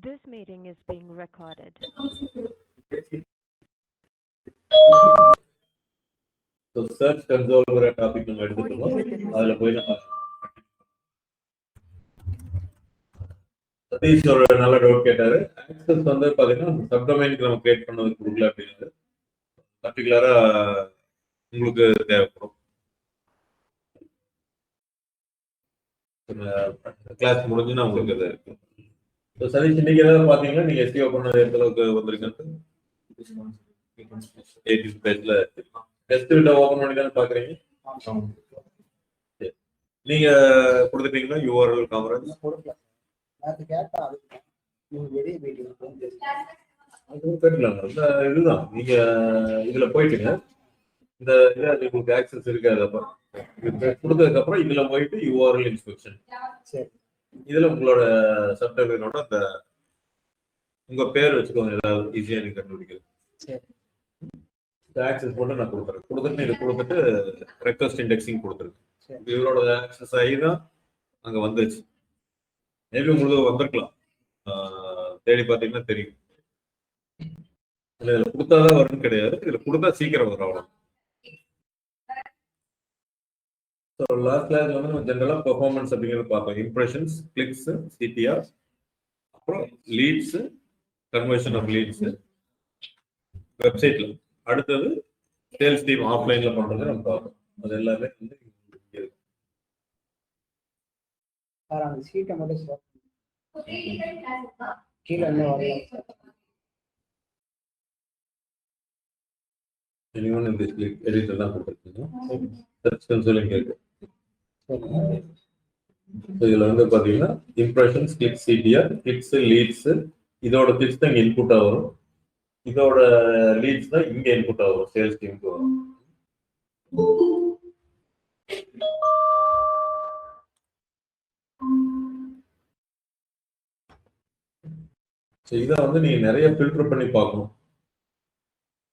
This meeting is being recorded. So search console topic நம்ம எடுத்துக்கிறோம். அதுல போய் நம்ம சதீஷ் ஒரு நல்ல டவுட் கேட்டாரு. ஆக்சஸ் வந்து பாத்தீங்கன்னா சப்டொமைனுக்கு நம்ம கிரியேட் பண்ணது கொடுக்கல அப்படிங்கிறது பர்டிகுலரா உங்களுக்கு தேவைப்படும். கிளாஸ் முடிஞ்சுன்னா உங்களுக்கு அது இருக்கும். சதீஷ் இன்னைக்கு ஏதாவது பாத்தீங்கன்னா நீங்க எஸ்டிஓ பண்ணது எந்த அளவுக்கு வந்திருக்குன்னு 18 பேஜ்ல டெஸ்ட் விண்டோ ஓபன் பண்ணி தானே பாக்குறீங்க. நீங்க கொடுத்துட்டீங்கன்னா யூஆர்எல் காமராஜ் இதுதான் நீங்க இதுல போயிட்டுங்க. இந்த இது உங்களுக்கு ஆக்சஸ் இருக்காது. அப்ப கொடுத்ததுக்கு அப்புறம் இதுல போயிட்டு யூஆர்எல் இன்ஸ்பெக்ஷன் இதுல உங்களோட சப்டொமைனோட அந்த உங்க பேர் வச்சுக்கோங்க. ஏதாவது ஈஸியா நீங்க கண்டுபிடிக்கிறது ஆக்சஸ் போட்டு நான் கொடுத்துறேன். கொடுத்துட்டு இது கொடுத்துட்டு ரெக்வஸ்ட் இண்டெக்ஸிங் கொடுத்துருக்கேன். இவரோட ஆக்சஸ் ஆகி தான் அங்க வந்துச்சு. மேபி உங்களுக்கு வந்திருக்கலாம். தேடி பார்த்தீங்கன்னா தெரியும். இதுல கொடுத்தாதான் வரும்னு கிடையாது. இதுல கொடுத்தா சீக்கிரம் வரும். அவ்வளோ. ஸோ லாஸ்ட் கிளாஸ் வந்து நம்ம ஜென்ரலாக பெர்ஃபார்மன்ஸ் அப்படிங்கிறது பார்த்தோம். இம்ப்ரெஷன்ஸ், கிளிக்ஸ், சிடிஆர், அப்புறம் லீட்ஸ், கன்வர்ஷன் ஆஃப் லீட்ஸ் வெப்சைட்ல. அடுத்தது சேல்ஸ் டீம் ஆஃப்லைன்ல பண்றது நம்ம பார்ப்போம். அது எல்லாமே வந்து எடிட்டர் தான் கொடுத்துருக்கீங்க. இதுல வந்து பாத்தீங்கன்னா impressions, clicks, CTR, clicks, leads, இதோட கிளிக்ஸ் தான் இன்புட்டா வரும். இதோட லீட்ஸ் தான் இங்க இன்புட் ஆகும். சேல்ஸ் டீமுக்கு வரும். இதை வந்து நீங்க நிறைய ஃபில்டர் பண்ணி பார்க்கணும்.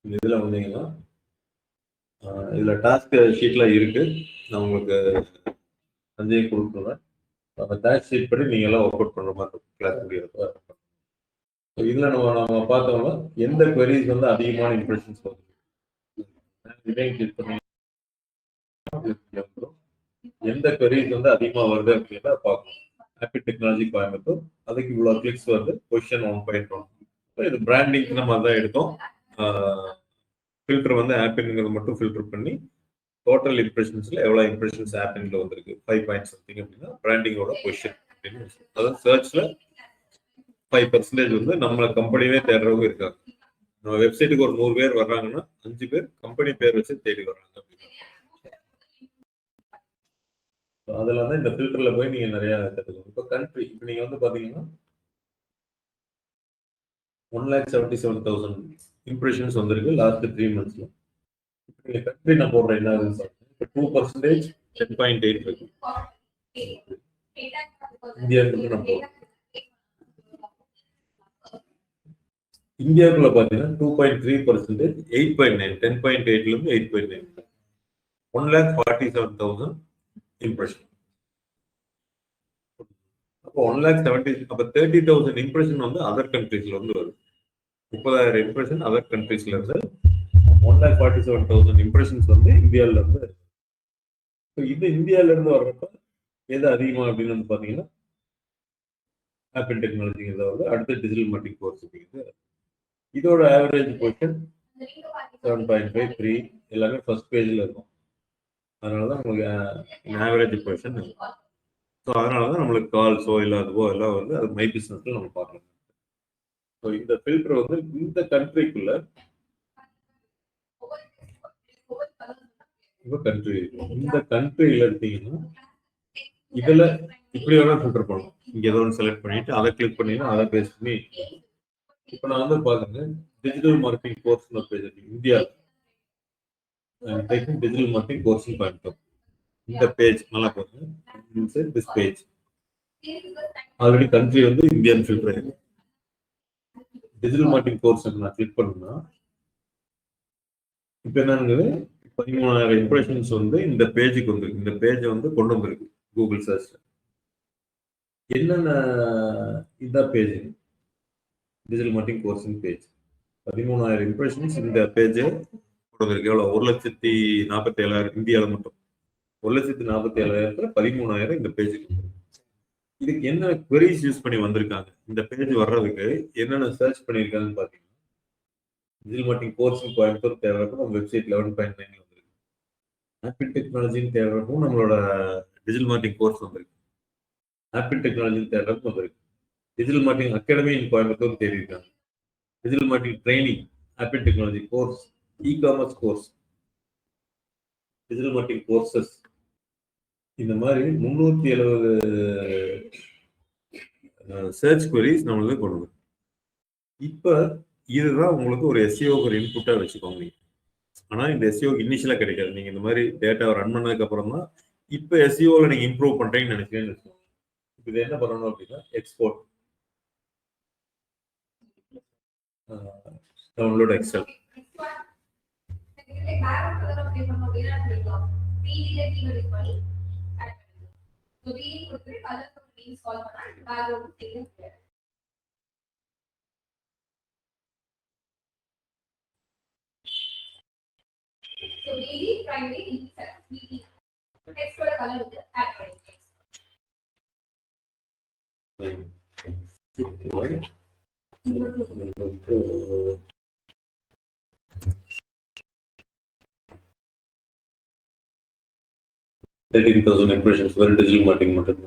இதுல வந்தீங்கன்னா இதுல டாஸ்க் ஷீட்ல இருக்கு. நான் உங்களுக்கு அஞ்சையும் கொடுத்துருவேன். அந்த டாஸ்க் ஷீட் படி நீங்க எல்லாம் ஒர்க் அவுட் பண்ற மாதிரி கிளாஸ் முடியாது. இதுல நம்ம பார்த்தோம்னா எந்த queries வந்து அதிகமான இம்ப்ரெஷன்ஸ் வருது, எந்த queries வந்து அதிகமா வருது அப்படின்னா பார்க்கணும். ஹாப்பி டெக்னாலஜி கோயம்புத்தூர் அதுக்கு இவ்வளவு கிளிக்ஸ் வருது. பொசிஷன் 1.1. இது பிராண்டிங் நம்ம தான் எடுத்தோம். ஃபில்டர் வந்து ஆப்பிங்கிறது மட்டும் ஃபில்டர் பண்ணி டோட்டல் இம்ப்ரெஷன்ஸ்ல எவ்வளவு இம்ப்ரெஷன்ஸ் ஆப்பிங்ல வந்திருக்கு 5 பாயிண்ட் சம்திங் அப்படின்னா பிராண்டிங்கோட பொசிஷன் அப்படின்னு. அதாவது சர்ச்ல 5% வந்து நம்ம கம்பெனியே தேடுறவங்க இருக்காங்க. நம்ம வெப்சைட்டுக்கு ஒரு 100 பேர் வர்றாங்கன்னா 5 பேர் கம்பெனி பேர் வச்சு தேடி வர்றாங்க. அதுல வந்து இந்த ஃபில்டர்ல போய் நீங்க நிறைய கத்துக்கணும். இப்போ கண்ட்ரி இப்போ நீங்க வந்து பாத்தீங்கன்னா 1,77,000 இம்ப்ரெஷன்ஸ் வந்திருக்கு லாஸ்ட் 3 monthsல. நீங்க கண்ட்ரி நான் போடுறேன் என்ன ஆகுதுன்னு பாருங்க. இப்போ 2% 10.8 இருக்கு. இந்தியாவுக்கு நான் போடுறேன். இந்தியாவுக்குள்ள பாத்தீங்கன்னா 2.3%, 8.9, 10.8ல இருந்து 8.9, 1,47,000 இம்ப்ரெஷன். அப்போ 1,70,000 அப்ப 30,000 இம்ப்ரெஷன் வந்து அதர் கண்ட்ரீஸ்ல இருந்து வருது. 30,000 இம்ப்ரெஷன் அதர் கண்ட்ரீஸ்ல இருந்து 1,47,000 இம்ப்ரெஷன்ஸ் வந்து இந்தியாவில இருந்து. இது இந்தியாவில இருந்து வர்றப்ப எது அதிகமா அப்படின்னு வந்து பாத்தீங்கன்னா ஆப்பிள் டெக்னாலஜி வந்து அடுத்த டிஜிட்டல் மார்க்கெட்டிங் கோர்ஸ் அப்படிங்கிறது. இதோட ஆவரேஜ் பொசிஷன் 7.5, 3 எல்லாமே ஃபர்ஸ்ட் பேஜ்ல இருக்கும். அதனாலதான் உங்களுக்கு ஆவரேஜ் பொசிஷன். ஸோ அதனாலதான் நம்மளுக்கு கால்ஸோ இல்லாதவோ எல்லாம் வந்து அது மை பிசினஸ்ல நம்ம பார்க்கலாம். ஸோ இந்த ஃபில்டர் வந்து இந்த கண்ட்ரிக்குள்ள இந்த கண்ட்ரியில எடுத்தீங்கன்னா இதுல இப்படி வேணா ஃபில்டர் பண்ணலாம். இங்க ஏதோ ஒன்று செலக்ட் பண்ணிட்டு அதை கிளிக் பண்ணினா அதை பேஸ் பண்ணி இப்போ நான் வந்து பாருங்க டிஜிட்டல் மார்க்கெட்டிங் கோர்ஸ் பேஜ் இருக்கு இந்தியா. டிஜிட்டல் மார்க்கெட்டிங் கோர்ஸ் பண்ணிட்டோம். இந்த பேஜ் நல்லா பாருங்க. திஸ் பேஜ் ஆல்ரெடி கண்ட்ரி வந்து இந்தியன் ஃபில்டர் ஆயிருக்கு. டிஜிட்டல் மார்க்கெட்டிங் கோர்ஸ் நான் கிளிக் பண்ணா இப்போ என்னங்குது 13,000 இம்ப்ரெஷன்ஸ் வந்து இந்த பேஜுக்கு வந்து இந்த பேஜை வந்து கொண்டு வந்திருக்கு கூகுள் சர்ச்ல. என்னென்ன இந்த பேஜ் டிஜிட்டல் மார்க்கெட்டிங் கோர்ஸின் பேஜ் 13,000 இம்ப்ரெஷன்ஸ் இந்த பேஜ் கொடுத்துருக்கு. எவ்வளோ 1,47,000 இந்தியாவில் மட்டும் 1,47,000 13,000 இந்த பேஜுக்கு. இதுக்கு என்ன queries யூஸ் பண்ணி வந்திருக்காங்க, இந்த பேஜ் வர்றதுக்கு என்னென்ன சர்ச் பண்ணியிருக்காங்கன்னு பார்த்தீங்கன்னா, டிஜிட்டல் மார்க்கெட்டிங் கோர்ஸின் கோயம்புத்தூர் தேடுறப்போ நம்ம வெப்சைட் 11.9 வந்திருக்கு. ஆப்பிள் டெக்னாலஜின்னு தேடுறப்போ நம்மளோட டிஜிட்டல் மார்க்கெட்டிங் கோர்ஸ் வந்திருக்கு. ஆப்பிள் டெக்னாலஜின்னு தேடுறப்போ வந்திருக்கு. டிஜிட்டல் மார்க்கெட்டிங் அகாடமி இன் கோயம்புத்தூர் தேடி இருக்காங்க. Digital marketing training, apple technology course, e-commerce course, digital marketing courses, இந்த மாதிரி 370 சர்ச் queries நம்மளுக்கு கொண்டு வரும். இப்போ இதுதான் உங்களுக்கு ஒரு எஸ்இஓ ஒரு இன்புட்டா வச்சுக்கோங்க. ஆனா இந்த எஸ்இஓ இனிஷியலா கிடைக்காது. நீங்க இந்த மாதிரி டேட்டாவை ரன் பண்ணதுக்கு அப்புறம் தான் இப்போ எஸ்இஓல நீங்க இம்ப்ரூவ் பண்றீங்கன்னு நினைக்கிறேன்னு வச்சுக்கோங்க. இது என்ன பண்ணணும் அப்படின்னா, export, download excel, $13,000 impressions for digital marketing மட்டும்.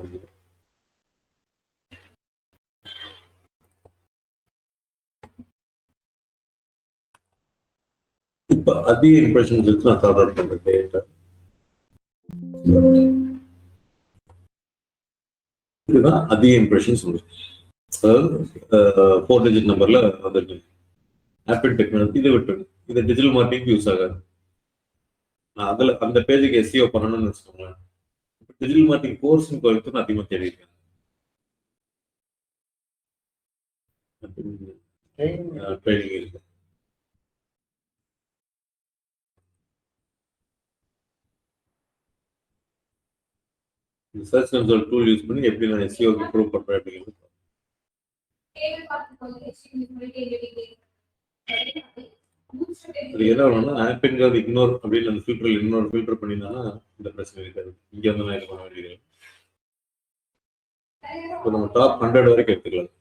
இப்போ அதிக இம்ப்ரெஷன்ஸ் இருக்கு. நான் சார்ட் பண்றேன் டேட்டா. இதுதான் அதிக இம்ப்ரெஷன்ஸ் வந்துருக்கு. அதாவது 4 டிஜிட் நம்பர்ல வந்துருக்கு. ஆப்பிள் டெக்னாலஜி இதை விட்டு இது டிஜிட்டல் மார்க்கெட்டிங் யூஸ் ஆகாது. அதுல அந்த பேஜுக்கு எஸ்இஓ பண்ணணும்னு வச்சுக்கோங்களேன். டிஜிட்டல் மார்க்கெட்டிங் கோர்ஸ் கோயம்புத்தூர் நான் அதிகமாக தேடி இருக்கேன். ட்ரைனிங் இருக்கு. சர்ச் கன்சோல் டூல் யூஸ் பண்ணி எப்படி நான் எஸ்இஓ இம்ப்ரூவ் பண்றேன் அப்படிங்கிறது. அது என்ன வேணும்னா, ஆப்பிங்கிறது இக்னோர் அப்படின்னு அந்த ஃபில்டர் இன்னொரு ஃபில்டர் பண்ணினா இந்த பிரச்சனை இருக்காது. இங்க வந்து நான் இது பண்ண வேண்டியது. இப்போ நம்ம டாப் 100 வரைக்கும் எடுத்துக்கலாம்.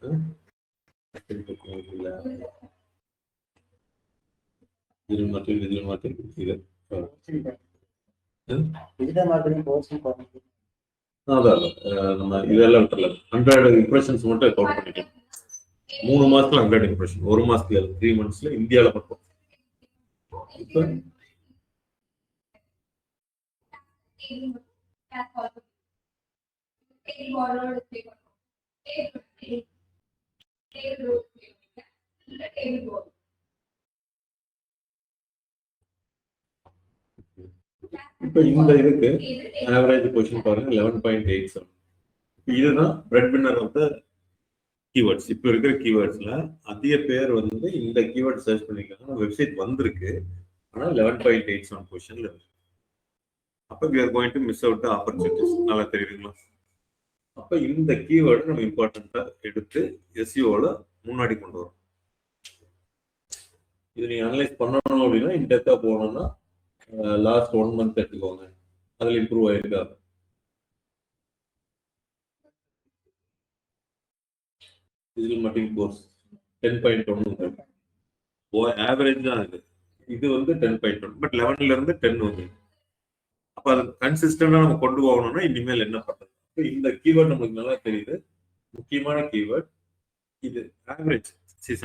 டிஜிட்டல் மார்க்கெட்டிங் இது அதான் நம்ம இதெல்லாம் விட்டுறலாம். 100 இம்ப்ரெஷன்ஸ் மட்டும் கவுண்ட் பண்ணிக்கலாம். 3 மாசத்துல 100 இம்ப்ரெஷன், 1 மாசத்துல 3 மந்த்ஸ்ல இந்தியாவில் மட்டும். இப்போ இப்போ இந்த இதுக்கு ஆவரேஜ் பொசிஷன் பாருங்க 11.87. இதுதான் bread winner of the keywords. இப்போ இருக்கிற கீவேர்ட்ஸ்ல அதிக பேர் வந்து இந்த கீவேர்ட் சர்ச் பண்ணிருக்காங்க. வெப்சைட் வந்திருக்கு, ஆனால் 11.87 பொசிஷன்ல இருக்கு. அப்போ we are going to miss out the opportunities. நல்லா தெரியுதுங்களா? அப்போ இந்த கீவேர்டு நம்ம இம்பார்ட்டண்டா எடுத்து எஸ்இஓல முன்னாடி கொண்டு வரோம். இது நீங்க அனலைஸ் பண்ணணும் அப்படின்னா இன்டெப்தா போகணும்னா லாஸ்ட் 1 மந்த் எடுத்துக்கோங்க. அதுல இம்ப்ரூவ் ஆயிருக்கா? டிஜிட்டல் மார்க்கெட்டிங் கோர்ஸ் 10.1 ஆவரேஜ் தான் இருக்கு. இது வந்து 10.1, பட் 11ல இருந்து 10 வந்து. அப்ப அது கன்சிஸ்டண்டா நம்ம கொண்டு போகணும்னா இனிமேல் என்ன பண்றது? இந்த கீவேர்ட் நமக்கு நல்லா தெரியுது, முக்கியமான கீவேர்ட் இது. ஆவரேஜ்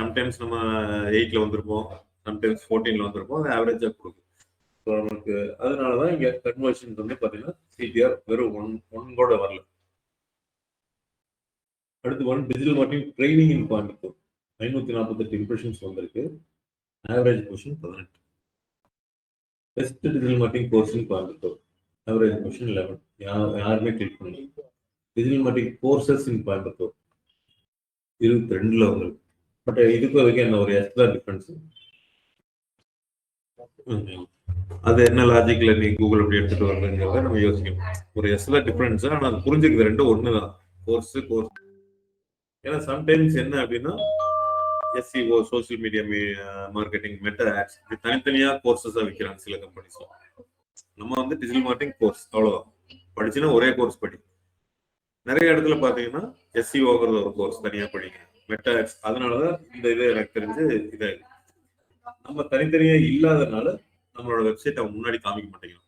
சம்டைம்ஸ் நம்ம 8ல வந்திருப்போம், சம்டைம்ஸ் 14ல வந்திருப்போம். அது ஆவரேஜா கொடுக்கும். ஸோ நமக்கு அதனாலதான் இங்க கன்வர்ஷன் வந்து பாத்தீங்கன்னா சிடிஆர் வெறும் 1 கூட வரல. அடுத்து digital marketing training in Coimbatore 548 impressions வந்திருக்கு. Average position 18. Best digital marketing course in Coimbatore average position 11. யாருமே கிளிக் பண்ணி. Digital marketing courses in Coimbatore 22ல வந்திருக்கு. பட் இதுக்கு அதுக்கு என்ன ஒரு எக்ஸ்ட்ரா டிஃபரன்ஸ்? அது என்ன லாஜிக்ல நீ கூகுள் அப்படி எடுத்துட்டு வரணுங்கிறத நம்ம யோசிக்கணும். ஒரு எஸ்ல டிஃபரன்ஸ், ஆனா அது புரிஞ்சுக்கிறது ரெண்டும் ஒண்ணுதான். கோர்ஸ். ஏன்னா சம்டைம்ஸ் என்ன அப்படின்னா SEO, social media marketing, meta ads, இது தனித்தனியா கோர்சஸா விற்கிறாங்க சில கம்பெனிஸ். நம்ம வந்து டிஜிட்டல் மார்க்கெட்டிங் கோர்ஸ் அவ்வளவுதான் படிச்சுன்னா ஒரே கோர்ஸ் படி. நிறைய இடத்துல பாத்தீங்கன்னா எஸ்சிஓங்கிறது ஒரு கோர்ஸ் தனியா படிங்க, மெட்டா ஆட்ஸ். அதனாலதான் இந்த இது எனக்கு தெரிஞ்சு இதை நம்ம தனித்தனியா இல்லாதனால நம்மளோட வெப்சைட் அவங்க முன்னாடி காமிக்க மாட்டேங்கிறோம்.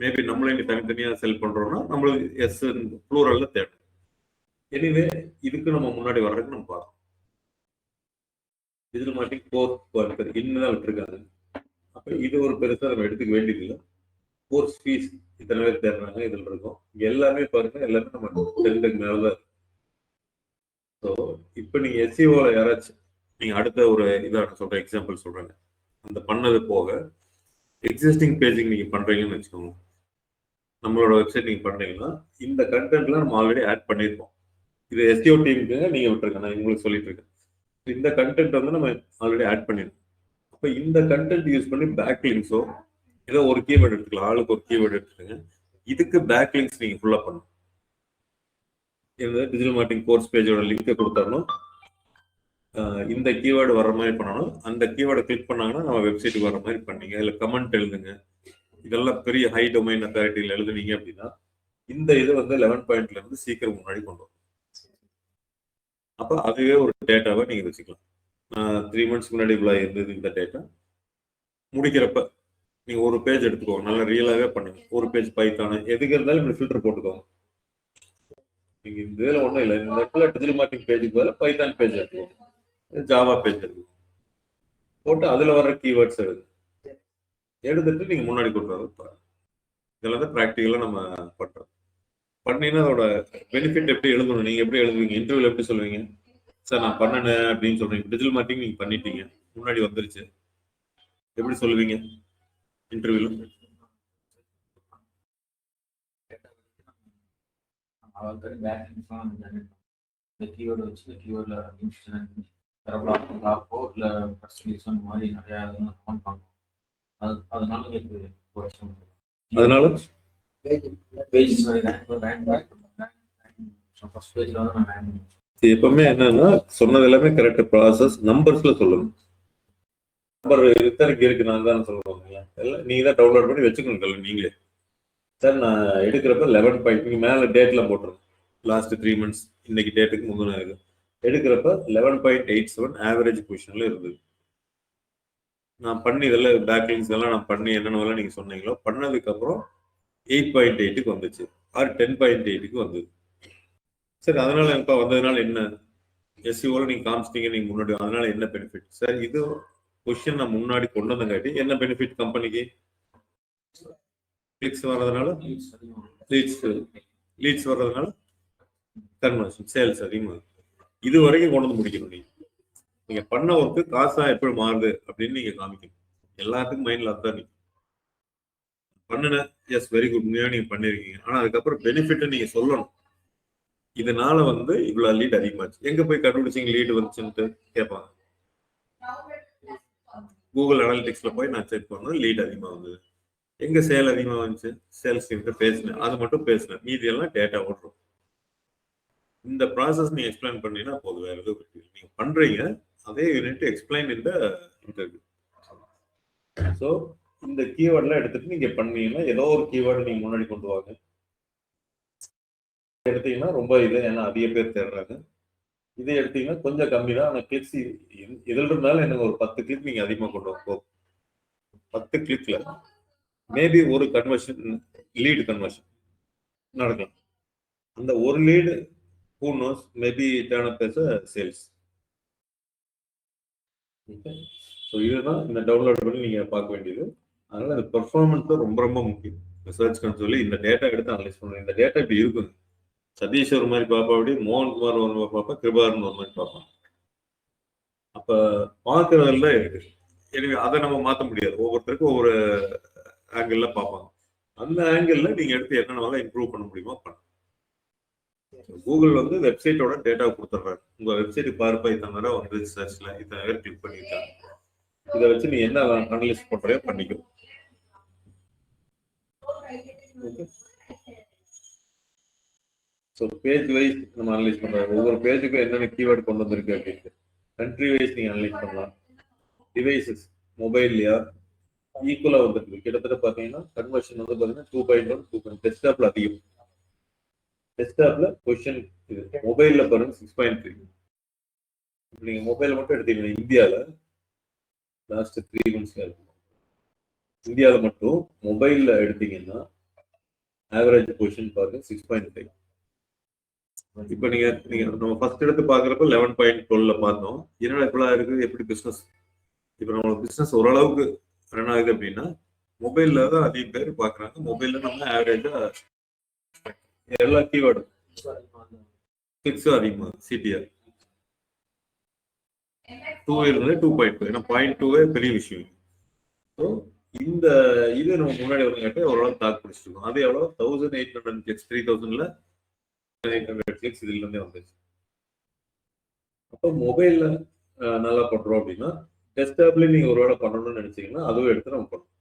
மேபி நம்மளே இங்க தனித்தனியா செல் பண்றோம்னா நம்மளுக்கு எஸ் ப்ளூரல்ல தேடும். எனிவே இதுக்கு நம்ம முன்னாடி வர்றதுக்கு நம்ம பார்க்கணும். டிஜிட்டல் மார்க்கெட்டிங் கோர்ஸ் இன்னும் விட்டுருக்காங்க. அப்ப இது ஒரு பெருசா நம்ம எடுத்துக்க வேண்டியது இல்லை. கோர்ஸ் ஃபீஸ் இத்தனை பேர் தேடுறாங்க, இதுல இருக்கும். இங்க எல்லாமே பாருங்க, எல்லாமே நம்ம தெரிஞ்சதுக்கு மேலதான். ஸோ இப்போ நீங்க எஸ்சிஓல யாராச்சும் நீங்க அடுத்த ஒரு இதாக சொல்ற எக்ஸாம்பிள் சொல்றேங்க. அந்த பண்ணது போக எக்ஸிஸ்டிங் பேஜிங் நீங்க பண்றீங்கன்னு வச்சுக்கோங்க. நம்மளோட வெப்சைட் நீங்க பண்றீங்கன்னா இந்த கண்டென்ட்லாம் நம்ம ஆல்ரெடி ஆட் பண்ணியிருப்போம். இது எஸ்டிஓ டீமுக்கு நீங்க விட்டுருங்க, நான் உங்களுக்கு சொல்லிட்டு இருக்கேன். இந்த கண்டென்ட் வந்து நம்ம ஆல்ரெடி ஆட் பண்ணிருக்கோம். அப்ப இந்த கண்டென்ட் யூஸ் பண்ணி பேக் லிங்க்ஸோ ஏதோ ஒரு கீவேர்டு எடுத்துக்கலாம், ஆளுக்கு ஒரு கீவேர்டு எடுத்துக்கங்க. இதுக்கு பேக் லிங்க்ஸ் நீங்க ஃபுல்லா பண்ணணும். இந்த டிஜிட்டல் மார்க்கெட்டிங் கோர்ஸ் பேஜோட லிங்கை கொடுத்தாலும் இந்த கீவேர்டு வர்ற மாதிரி பண்ணணும். அந்த கீவேர்டை கிளிக் பண்ணாங்கன்னா நம்ம வெப்சைட்டுக்கு வர மாதிரி பண்ணீங்க. இதுல கமெண்ட் எழுதுங்க. இதெல்லாம் பெரிய ஹை டொமைன் அத்தாரிட்டியில் எழுதுனீங்க அப்படின்னா இந்த இது வந்து 11 பாயிண்ட்ல இருந்து சீக்கிரம் முன்னாடி கொண்டு வரும். அப்ப அதுவே ஒரு டேட்டாவை நீங்க வச்சுக்கலாம். 3 months முன்னாடி இவ்வளவு இருந்தது இந்த டேட்டா. முடிக்கிறப்ப நீங்க ஒரு பேஜ் எடுத்துக்கோங்க, நல்லா ரியலாவே பண்ணுங்க. ஒரு பேஜ் பைத்தான எதுக்கு இருந்தாலும் இப்படி ஃபில்டர் போட்டுக்கோங்க. நீங்க இந்த இதுல ஒண்ணும் இல்லை, இந்த இடத்துல டிஜிட்டல் மார்க்கெட்டிங் பேஜுக்கு பதிலாக பைத்தான் பேஜ் எடுத்துக்கோங்க, ஜாவா பேஜ் எடுத்துக்கோங்க, போட்டு அதுல வர்ற கீவேர்ட்ஸ் எடுத்துட்டு நீங்க முன்னாடி கொண்டு வர. இதெல்லாம் தான் ப்ராக்டிக்கலா நம்ம பண்றோம். பண்ணீங்கன்னா அதோட பெனிஃபிட் எப்படி எழுதணும், நீங்க எப்படி எழுதுவீங்க, இன்டர்வியூல எப்படி சொல்லுவீங்க, சார் நான் பண்ணினேன் அப்படின்னு சொல்றீங்க. டிஜிட்டல் மார்க்கெட்டிங் நீங்க பண்ணிட்டீங்க, முன்னாடி வந்துருச்சு, எப்படி சொல்லுவீங்க இன்டர்வியூல? கீவேர்டு வச்சு கீவேர்ட்ல மாதிரி நிறைய பண்ணுவோம். அதனால எப்பவுமே என்னன்னா சொன்னது எல்லாமே கரெக்ட் ப்ராசஸ். நம்பர்ஸ்ல சொல்லணும். நம்பர் இத்தனைக்கு இருக்கு நான் தான் சொல்லுவாங்க. நீங்க தான் டவுன்லோட் பண்ணி வச்சுக்கணும் நீங்களே. சார் நான் எடுக்கிறப்ப 11 பாயிண்ட் நீங்க மேல டேட்ல போட்டுருங்க. லாஸ்ட் 3 months இன்னைக்கு டேட்டுக்கு முந்தின இருக்கு. எடுக்கிறப்ப 11.87 ஆவரேஜ் பொசிஷன்ல இருந்தது. நான் பண்ணி இதெல்லாம் பேக் லிங்க்ஸ் எல்லாம் நான் பண்ணி என்னென்னலாம் நீங்க சொன்னீங்களோ பண்ணதுக்கு அப்புறம் 8.8க்கு வந்துச்சு, ஆர் 10.8க்கு வந்தது. சரி, அதனால எனக்கு வந்ததுனால என்ன, எஸ்சிஓல நீங்க காமிச்சிட்டீங்க நீங்க முன்னாடி, அதனால என்ன பெனிஃபிட் சார்? இது பொசிஷன் நான் முன்னாடி கொண்டு வந்தங்காட்டி என்ன பெனிஃபிட் கம்பெனிக்கு? கிளிக்ஸ் வர்றதுனால, லீட்ஸ் வர்றதுனால கன்வர்ஷன், சேல்ஸ் அதிகமாக. இது வரைக்கும் கொண்டு வந்து முடிக்கணும். நீங்க பண்ண ஒர்க்கு காசா எப்படி மாறுது அப்படின்னு நீங்க காமிக்கணும். எல்லாத்துக்கும் மைண்ட்ல அதான் நீங்க பண்ணுன எஸ் வெரி குட், உண்மையா நீங்க பண்ணிருக்கீங்க. ஆனா அதுக்கப்புறம் பெனிஃபிட் நீங்க சொல்லணும். இதனால வந்து இவ்வளவு லீட் அதிகமாச்சு, எங்க போய் கண்டுபிடிச்சிங்க லீடு வந்துச்சுன்ட்டு கேட்பாங்க. கூகுள் அனாலிட்டிக்ஸ்ல போய் நான் செக் பண்ணேன், லீட் அதிகமா வந்தது. எங்க சேல் அதிகமா வந்துச்சு, சேல்ஸ் கிட்ட பேசினேன், அது மட்டும் பேசினேன், மீதி எல்லாம் டேட்டா ஓட்டுரும். இந்த ப்ராசஸ் நீங்க எக்ஸ்பிளைன் பண்ணீங்கன்னா போதும், வேற எதுவும் நீங்க பண்றீங்க அதே யூனிட் எக்ஸ்பிளைன் இந்த இன்டர்வியூ. ஸோ இந்த கீவேர்ட்லாம் எடுத்துட்டு நீங்க பண்ணீங்கன்னா ஏதோ ஒரு கீவேர்டு நீங்க முன்னாடி கொண்டு வாங்க. எடுத்தீங்கன்னா ரொம்ப இது, ஏன்னா அதிக பேர் தேடுறாங்க. இதை எடுத்தீங்கன்னா கொஞ்சம் கம்மி தான், ஆனால் கிளிக்ஸ் இதில் இருந்தாலும் எனக்கு ஒரு 10 கிளிக் நீங்க அதிகமாக கொண்டு வாங்க. 10 கிளிக்ல மேபி ஒரு கன்வர்ஷன், லீடு கன்வர்ஷன் நடக்கலாம். அந்த ஒரு lead who knows maybe turn up as a sales. So இதுதான் இந்த டவுன்லோட் பண்ணி நீங்க பார்க்க வேண்டியது. அதனால அந்த பெர்ஃபார்மன்ஸ் ரொம்ப ரொம்ப முக்கியம். ரிசர்ச் சொல்லி இந்த டேட்டா எடுத்து அனலைஸ் பண்ணுங்க. இந்த டேட்டா இப்படி இருக்கும், சதீஷ் ஒரு மாதிரி பார்ப்பா, அப்படி மோகன்குமார் ஒரு மாதிரி பார்ப்பா, கிருபாரன் ஒரு மாதிரி பார்ப்பான். அப்ப பார்க்கறதுல இருக்கு. எனவே அதை நம்ம மாற்ற முடியாது, ஒவ்வொருத்தருக்கும் ஒவ்வொரு ஆங்கிள் பார்ப்பாங்க. அந்த ஆங்கிள் நீங்க எடுத்து என்னென்ன இம்ப்ரூவ் பண்ண முடியுமோ பண்ண. கூகுள் வந்து வெப்சைட்டோட டேட்டா கொடுத்துட்றாங்க. உங்க வெப்சைட் பார்ப்பா இத்தனை நேரம் வந்து சர்ச்ல இத்தனை பேர் கிளிக் பண்ணியிருக்காங்க, இதை வச்சு நீ என்ன அனலைஸ் பண்றியோ பண்ணிக்கும். ஸோ பேஜ் வைஸ் நம்ம அனலைஸ் பண்ணலாம். ஒவ்வொரு பேஜுக்கும் என்னென்ன கீவேர்டு கொண்டு வந்திருக்கு அப்படின்ட்டு. கண்ட்ரி வைஸ் நீங்கள் அனலைஸ் பண்ணலாம். டிவைசஸ் மொபைல்லையா ஈக்குவலாக வந்துருக்கு. கிட்டத்தட்ட பார்த்தீங்கன்னா கன்வர்ஷன் வந்து பார்த்தீங்கன்னா 2.1 2. டெஸ்க்டாப்ல அதிகம். டெஸ்க்டாப்ல கொஸ்டின் இது. மொபைலில் பாருங்க 6.3. நீங்க மொபைல் மட்டும் எடுத்தீங்கன்னா இந்தியாவில் லாஸ்ட் 3 months இருக்கும். இந்தியாவில் மட்டும் மொபைலில் எடுத்தீங்கன்னா ஆவரேஜ் பொசிஷன் பாருங்க 6.5. இப்போ நீங்க நம்ம ஃபர்ஸ்ட் எடுத்து பார்க்குறப்ப 11.12ல பார்த்தோம். என்னடா இப்பெல்லாம் இருக்குது, எப்படி பிஸ்னஸ் இப்போ நம்மளோட பிஸ்னஸ் ஓரளவுக்கு ரன் ஆகுது அப்படின்னா மொபைலில் தான் அதிக பேர் பார்க்குறாங்க. மொபைலில் நம்ம ஆவரேஜாக எல்லா கீவேர்டும் 6 அதிகமாக சிடிஆர் 2 இருந்தது 2.2. ஏன்னா 0.2 பெரிய விஷயம். ஸோ இந்த இது நம்ம முன்னாடி வந்து கேட்டால் ஓரளவு தாக்கு பிடிச்சிருக்கோம். அது எவ்வளோ 1800 கிளிக்ஸ் 3000ல 800 கிளிக்ஸ் இதுல இருந்தே வந்துச்சு. அப்போ மொபைல்ல நல்லா பண்றோம் அப்படின்னா டெஸ்க்டாப்ல நீங்க ஒரு வேளை பண்ணணும்னு நினைச்சீங்கன்னா அதுவும் எடுத்து நம்ம பண்ணணும்.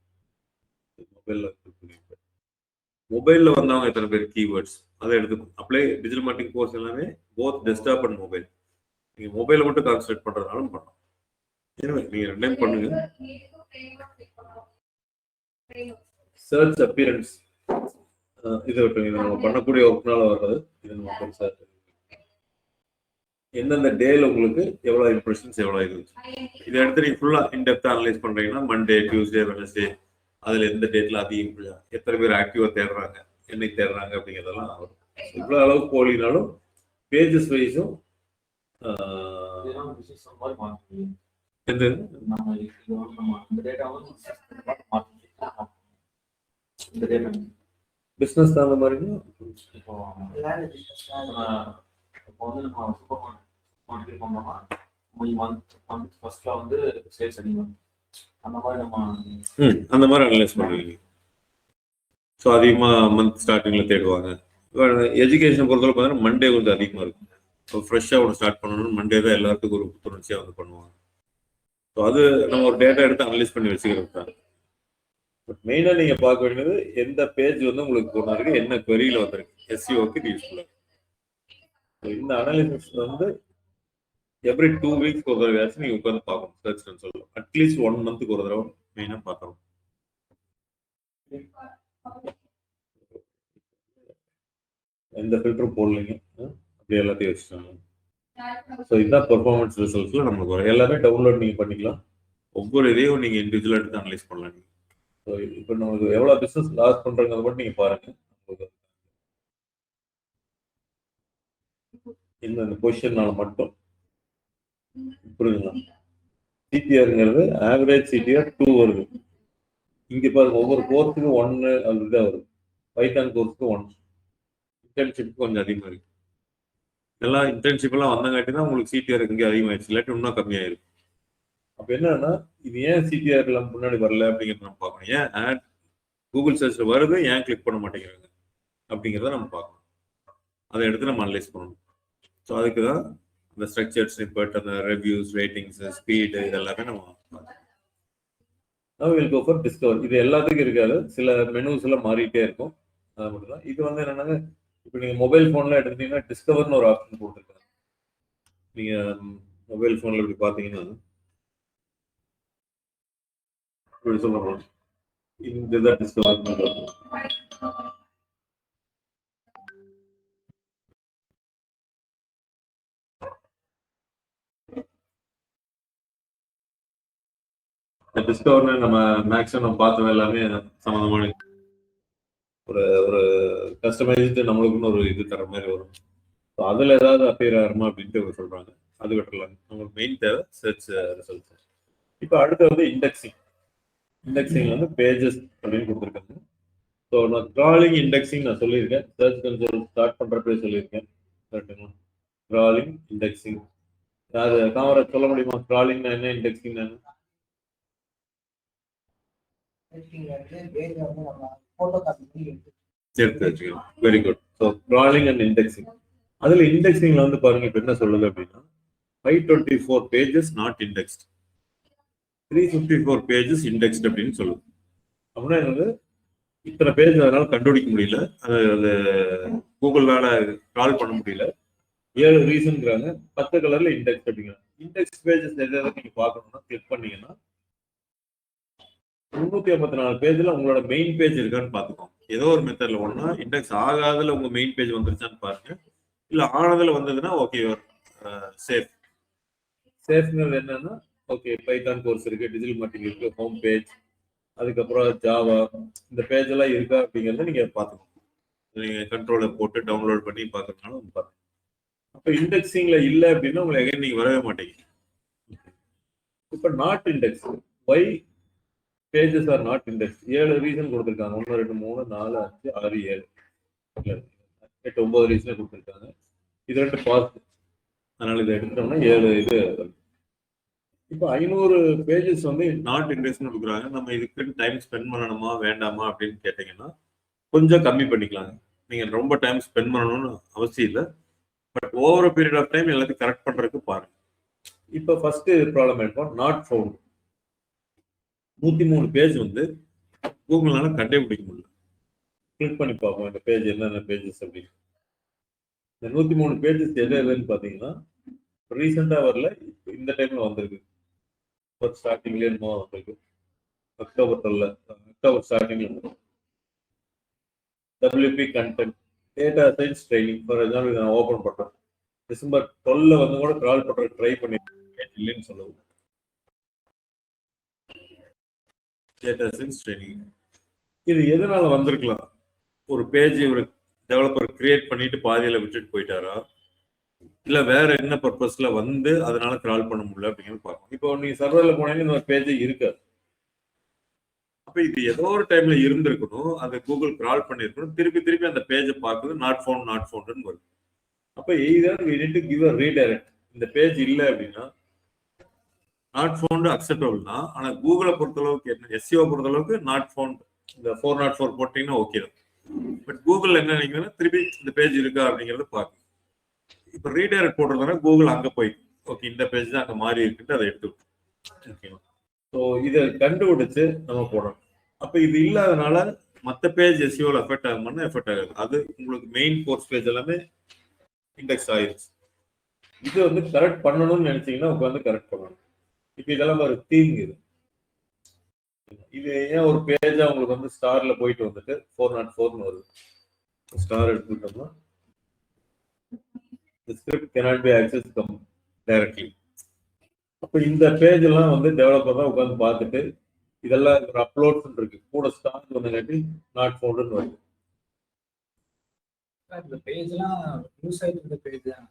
மொபைல்ல வந்தவங்க எத்தனை பேர் கீவேர்ட்ஸ் அதை எடுத்து அப்ளை டிஜிட்டல் மார்க்கெட்டிங் கோர்ஸ் எல்லாமே போத் டெஸ்க்டாப் அண்ட் மொபைல். நீங்க மொபைலை மட்டும் கான்சன்ட்ரேட் பண்றதுனாலும் பண்ணலாம். நீங்க ரெண்டையும் பண்ணுங்க. சர்ச் அப்பியரன்ஸ் இதை விட்டு நம்ம பண்ணக்கூடிய ஒர்க்னால வர்றது. இது நம்ம பெருசா எந்தெந்த டேல உங்களுக்கு எவ்வளவு இம்ப்ரெஷன்ஸ் எவ்வளவு இது இதை எடுத்து நீங்க ஃபுல்லா இன்டெப்தா அனலைஸ் பண்றீங்கன்னா மண்டே டியூஸ்டே வெனஸ்டே அதுல எந்த டேட்ல அதிகம் எத்தனை பேர் ஆக்டிவா தேடுறாங்க என்னைக்கு தேடுறாங்க அப்படிங்கிறதெல்லாம் வரும். இவ்வளவு அளவுக்கு போலினாலும் பேஜஸ் வைஸும் பிசினஸ் தகுந்த மாதிரி இப்போ வந்து நம்ம சூப்பர் மார்க்கெட் பண்ணோம்னா மந்த் ஃபர்ஸ்ட்ல வந்து சேல்ஸ் அதிகம். அந்த மாதிரி நம்ம அந்த மாதிரி அனலைஸ் பண்ணுவீங்க. ஸோ அதிகமாக மந்த் ஸ்டார்டிங்கில் தேடுவாங்க. எஜுகேஷன் பொறுத்தவரை பார்த்தீங்கன்னா மண்டே கொஞ்சம் அதிகமாக இருக்கும். ஸோ ஃப்ரெஷ்ஷாக ஒன்று ஸ்டார்ட் பண்ணணும்னு மண்டே தான் எல்லாத்துக்கும் ஒரு புத்துணர்ச்சியாக வந்து பண்ணுவாங்க. ஸோ அது நம்ம ஒரு டேட்டா எடுத்து அனலைஸ் பண்ணி வச்சுக்கிறது தான். பட் மெயினாக நீங்கள் பார்க்க வேண்டியது எந்த பேஜ் வந்து உங்களுக்கு கொண்டு வந்திருக்கு, என்ன queryல வந்திருக்கு, எஸ்சிஓக்கு இது யூஸ்ஃபுல்லாக. இந்த அனாலிசிஸ் வந்து எவ்ரி 2 weeks ஒரு தடவையாச்சும் நீங்கள் உட்காந்து பார்க்கணும். சர்ச் கன்சோல் அட்லீஸ்ட் 1 month ஒரு தடவை மெயினாக பார்க்கணும். எந்த ஃபில்டரும் போடலைங்க, அப்படி எல்லாத்தையும் வச்சுட்டாங்க. ஸோ இதுதான் பெர்ஃபார்மன்ஸ் ரிசல்ட்ஸில் நம்மளுக்கு வரும். எல்லாமே டவுன்லோட் நீங்கள் பண்ணிக்கலாம். ஒவ்வொரு இதையும் நீங்கள் இண்டிவிஜுவலாக எடுத்து அனலைஸ் பண்ணலாம். ஸோ இப்போ நமக்கு எவ்வளோ பிஸ்னஸ் லாஸ் பண்ணுறங்கிறத மட்டும் நீங்கள் பாருங்கள். இந்த பொசிஷனால மட்டும் புரியுதுங்களா? சிடிஆருங்கிறது ஆவரேஜ் சிடிஆர் 2 வருது. இங்கே பாருங்க ஒவ்வொரு கோர்ஸுக்கு 1 அதுதான் வருது. பைத்தான் கோர்ஸுக்கு 1. இன்டர்ன்ஷிப் கொஞ்சம் அதிகமாக இருக்கு. எல்லாம் இன்டர்ன்ஷிப் எல்லாம் வந்தங்காட்டி தான் உங்களுக்கு சிடிஆர் இங்கே அதிகமாகிடுச்சு. இல்லாட்டி இன்னும் கம்மியாயிருக்கு. அப்போ என்னன்னா இது ஏன் சிடிஆர்ல முன்னாடி வரல அப்படிங்கிறத நம்ம பார்க்கணும். ஏன் ஆட் கூகுள் சர்ச்ல வருது, ஏன் கிளிக் பண்ண மாட்டேங்கிறாங்க அப்படிங்கிறத நம்ம பார்க்கணும். அதை எடுத்து நம்ம அனலைஸ் பண்ணணும். ஸோ அதுக்கு தான் அந்த ஸ்ட்ரக்சர்ட் ஸ்னிப்பெட், அந்த ரிவ்யூஸ், ரேட்டிங்ஸ், ஸ்பீடு இதெல்லாமே நம்ம டிஸ்கவர். இது எல்லாத்துக்கும் இருக்காது. சில மெனூஸ் எல்லாம் மாறிட்டே இருக்கும். அது மட்டும் தான். இது வந்து என்னன்னா இப்போ நீங்கள் மொபைல் ஃபோன்ல எடுத்துட்டீங்கன்னா டிஸ்கவர்னு ஒரு ஆப்ஷன் போட்டிருக்காங்க. நீங்கள் மொபைல் ஃபோனில் இப்படி பார்த்தீங்கன்னா இப்படி சொல்லணும், இதுதான் டிஸ்கவர் பண்ணுறது. டிஸ்கவர்னு நம்ம மேக்ஸிமம் நம்ம பார்த்தோம் எல்லாமே சம்மந்தமான ஒரு ஒரு கஸ்டமைஸ்டு நம்மளுக்குன்னு ஒரு இது தர மாதிரி வரும். ஸோ அதில் ஏதாவது அப்பியர் ஆகுமா அப்படின்ட்டு சொல்கிறாங்க. அது விட்டுறலாம். நம்மளுக்கு மெயின் தேவை சர்ச் ரிசல்ட்ஸ். இப்போ அடுத்து வந்து இண்டெக்ஸிங். இண்டெக்ஸிங் வந்து பேஜஸ் அப்படின்னு கொடுத்துருக்காங்க. ஸோ நான் க்ராலிங் இண்டெக்ஸிங் நான் சொல்லியிருக்கேன். சர்ச் கன்சோல் ஸ்டார்ட் பண்ணுறப்பே சொல்லியிருக்கேன். கரெக்டுங்களா? க்ராலிங் இண்டெக்ஸிங் அது காமராஜ் சொல்ல முடியுமா? க்ராலிங்னா என்ன, இண்டெக்ஸிங் என்ன? Very good. So crawling and indexing. அதுல இண்டெக்ஸிங்ல வந்து பாருங்க இப்போ என்ன சொல்லுது அப்படின்னா 524 pages not indexed, 354 pages indexed அப்படின்னு சொல்லுது. அப்படின்னா என்னது இத்தனை பேஜ் அதனால கண்டுபிடிக்க முடியல, அது கூகுளால கால் பண்ண முடியல. 7 ரீசன்ங்கிறாங்க. 10 கலர்ல இண்டெக்ஸ் அப்படிங்கிறாங்க. இண்டெக்ஸ் பேஜஸ் எதாவது நீங்க பார்க்கணும்னா கிளிக் பண்ணீங்கன்னா 384 பேஜ்ல உங்களோட மெயின் பேஜ் இருக்கான்னு பார்த்துக்கோங்க. ஏதோ ஒரு மெத்தட்ல ஒண்ணா இண்டெக்ஸ் ஆகாததுல உங்க மெயின் பேஜ் வந்துருச்சான்னு பாருங்க. இல்ல ஆனதுல வந்ததுன்னா ஓகே, சேஃப். சேஃப்ங்கிறது என்னன்னா, ஓகே பைத்தான் கோர்ஸ் இருக்கு, டிஜிட்டல் மார்க்கெட்டிங் இருக்கு, ஹோம் பேஜ், அதுக்கப்புறம் ஜாவா, இந்த பேஜ் எல்லாம் இருக்கா அப்படிங்கறத நீங்க பார்த்துக்கணும். நீங்க கண்ட்ரோலை போட்டு டவுன்லோட் பண்ணி பார்க்கறதுனால பாருங்க. அப்ப இண்டெக்ஸிங்ல இல்ல அப்படின்னா உங்களை எகைன் நீங்க வரவே மாட்டீங்க. இப்ப not index, why pages are not index, 7 reason கொடுத்துருக்காங்க. 1 2 3 4 5 6 7 8 9 ரீசன் கொடுத்துருக்காங்க. இது 2 பாஸ், அதனால இதை எடுத்துட்டோம்னா 7 இது. இப்போ 500 பேஜஸ் வந்து நாட் இண்டெக்ஸ்னு கொடுக்குறாங்க. நம்ம இதுக்கு டைம் ஸ்பெண்ட் பண்ணணுமா வேண்டாமா அப்படின்னு கேட்டீங்கன்னா கொஞ்சம் கம்மி பண்ணிக்கலாங்க. நீங்க ரொம்ப டைம் ஸ்பெண்ட் பண்ணணும்னு அவசியம் இல்லை. But over period of time எல்லாத்தையும் கரெக்ட் பண்றதுக்கு பாருங்க. இப்போ ஃபர்ஸ்ட் ப்ராப்ளம் எடுப்போம், நாட் ஃபவுண்ட். 103 பேஜ் வந்து கூகுள்னால கண்டுபிடிக்க முடியல. கிளிக் பண்ணி பார்ப்போம் இந்த பேஜ் என்னென்ன பேஜஸ் அப்படின்னு. இந்த 103 பேஜஸ் எது எதுன்னு பார்த்தீங்கன்னா ரீசெண்டா வரல, இந்த டைம்ல வந்திருக்கு. ஸ்டார்டிங்லேயே என்னமோ வந்திருக்கு, அக்டோபர் 12, அக்டோபர் ஸ்டார்டிங்ல. WP content data science training for example நான் ஓப்பன் பண்றேன். டிசம்பர் 12 வந்து கூட கிரால் பண்ற ட்ரை பண்ணி இல்லைன்னு சொல்லுவோம். டேட்டா சயின்ஸ் ட்ரைனிங் இது எதனால வந்திருக்கலாம்? ஒரு பேஜ் ஒரு டெவலப்பர் கிரியேட் பண்ணிட்டு பாதியில விட்டுட்டு போயிட்டாரா, இல்ல வேற என்ன பர்பஸ்ல வந்து அதனால கிரால் பண்ண முடியல அப்படிங்கிறது பார்க்கணும். இப்போ நீங்க சர்வர்ல போனீங்கன்னா இந்த பேஜ் இருக்காது. அப்ப இது ஏதோ ஒரு டைம்ல இருந்திருக்கணும், அதை கூகுள் கிரால் பண்ணிருக்கணும். திருப்பி திருப்பி அந்த பேஜை பார்க்குது நாட் ஃபவுண்ட்னு வருது. அப்ப either we need to give a redirect. இந்த பேஜ் இல்ல அப்படின்னா நாட் ஃபவுண்ட் அக்செப்டபிள் தான். ஆனா கூகுளை பொறுத்தளவுக்கு என்ன, எஸ்சிஓ பொறுத்தளவுக்கு நாட் ஃபவுண்ட் இந்த 404 போட்டீங்கன்னா ஓகே தான். பட் கூகுள் என்ன நினைக்கிறதுனா திருப்பி இந்த பேஜ் இருக்கா அப்படிங்கறத பார்க்கும். இப்ப ரீடைரக்ட் போடுறதுனா கூகுள் அங்க போய் ஓகே இந்த பேஜ் தான் அங்க மாறி இருக்குன்னு அதை எடுத்து ஓகேவா. ஸோ இதை கண்டுபிடிச்சு நம்ம போடணும். அப்ப இது இல்லாதனால மற்ற பேஜ் எஸ்சிஓல எஃபெக்ட் ஆகும்னா எஃபெக்ட் ஆகாது. அது உங்களுக்கு மெயின் கோர்ஸ் பேஜ் எல்லாமே இண்டெக்ஸ் ஆயிடுச்சு. இது வந்து கரெக்ட் பண்ணணும்னு நினைச்சீங்கன்னா உட்காந்து கரெக்ட் பண்ணணும். இப்ப இதெல்லாம் ஒரு தீங்கு. இது ஏன் ஒரு பேஜா உங்களுக்கு வந்து ஸ்டார்ல போயிட்டு வந்துட்டு 404 வருது. ஸ்டார் எடுத்துட்டோம்னா the script cannot be accessed directly. அப்ப இந்த பேஜ் எல்லாம் வந்து டெவலப்பர் தான் உட்காந்து பார்த்துட்டு இதெல்லாம் ஒரு அப்லோட் இருக்கு கூட ஸ்டார் வந்து நாட் ஃபவுண்ட்னு வருது. இந்த பேஜ்லாம் யூஸ் ஆயிட்டு பேஜ் தான்.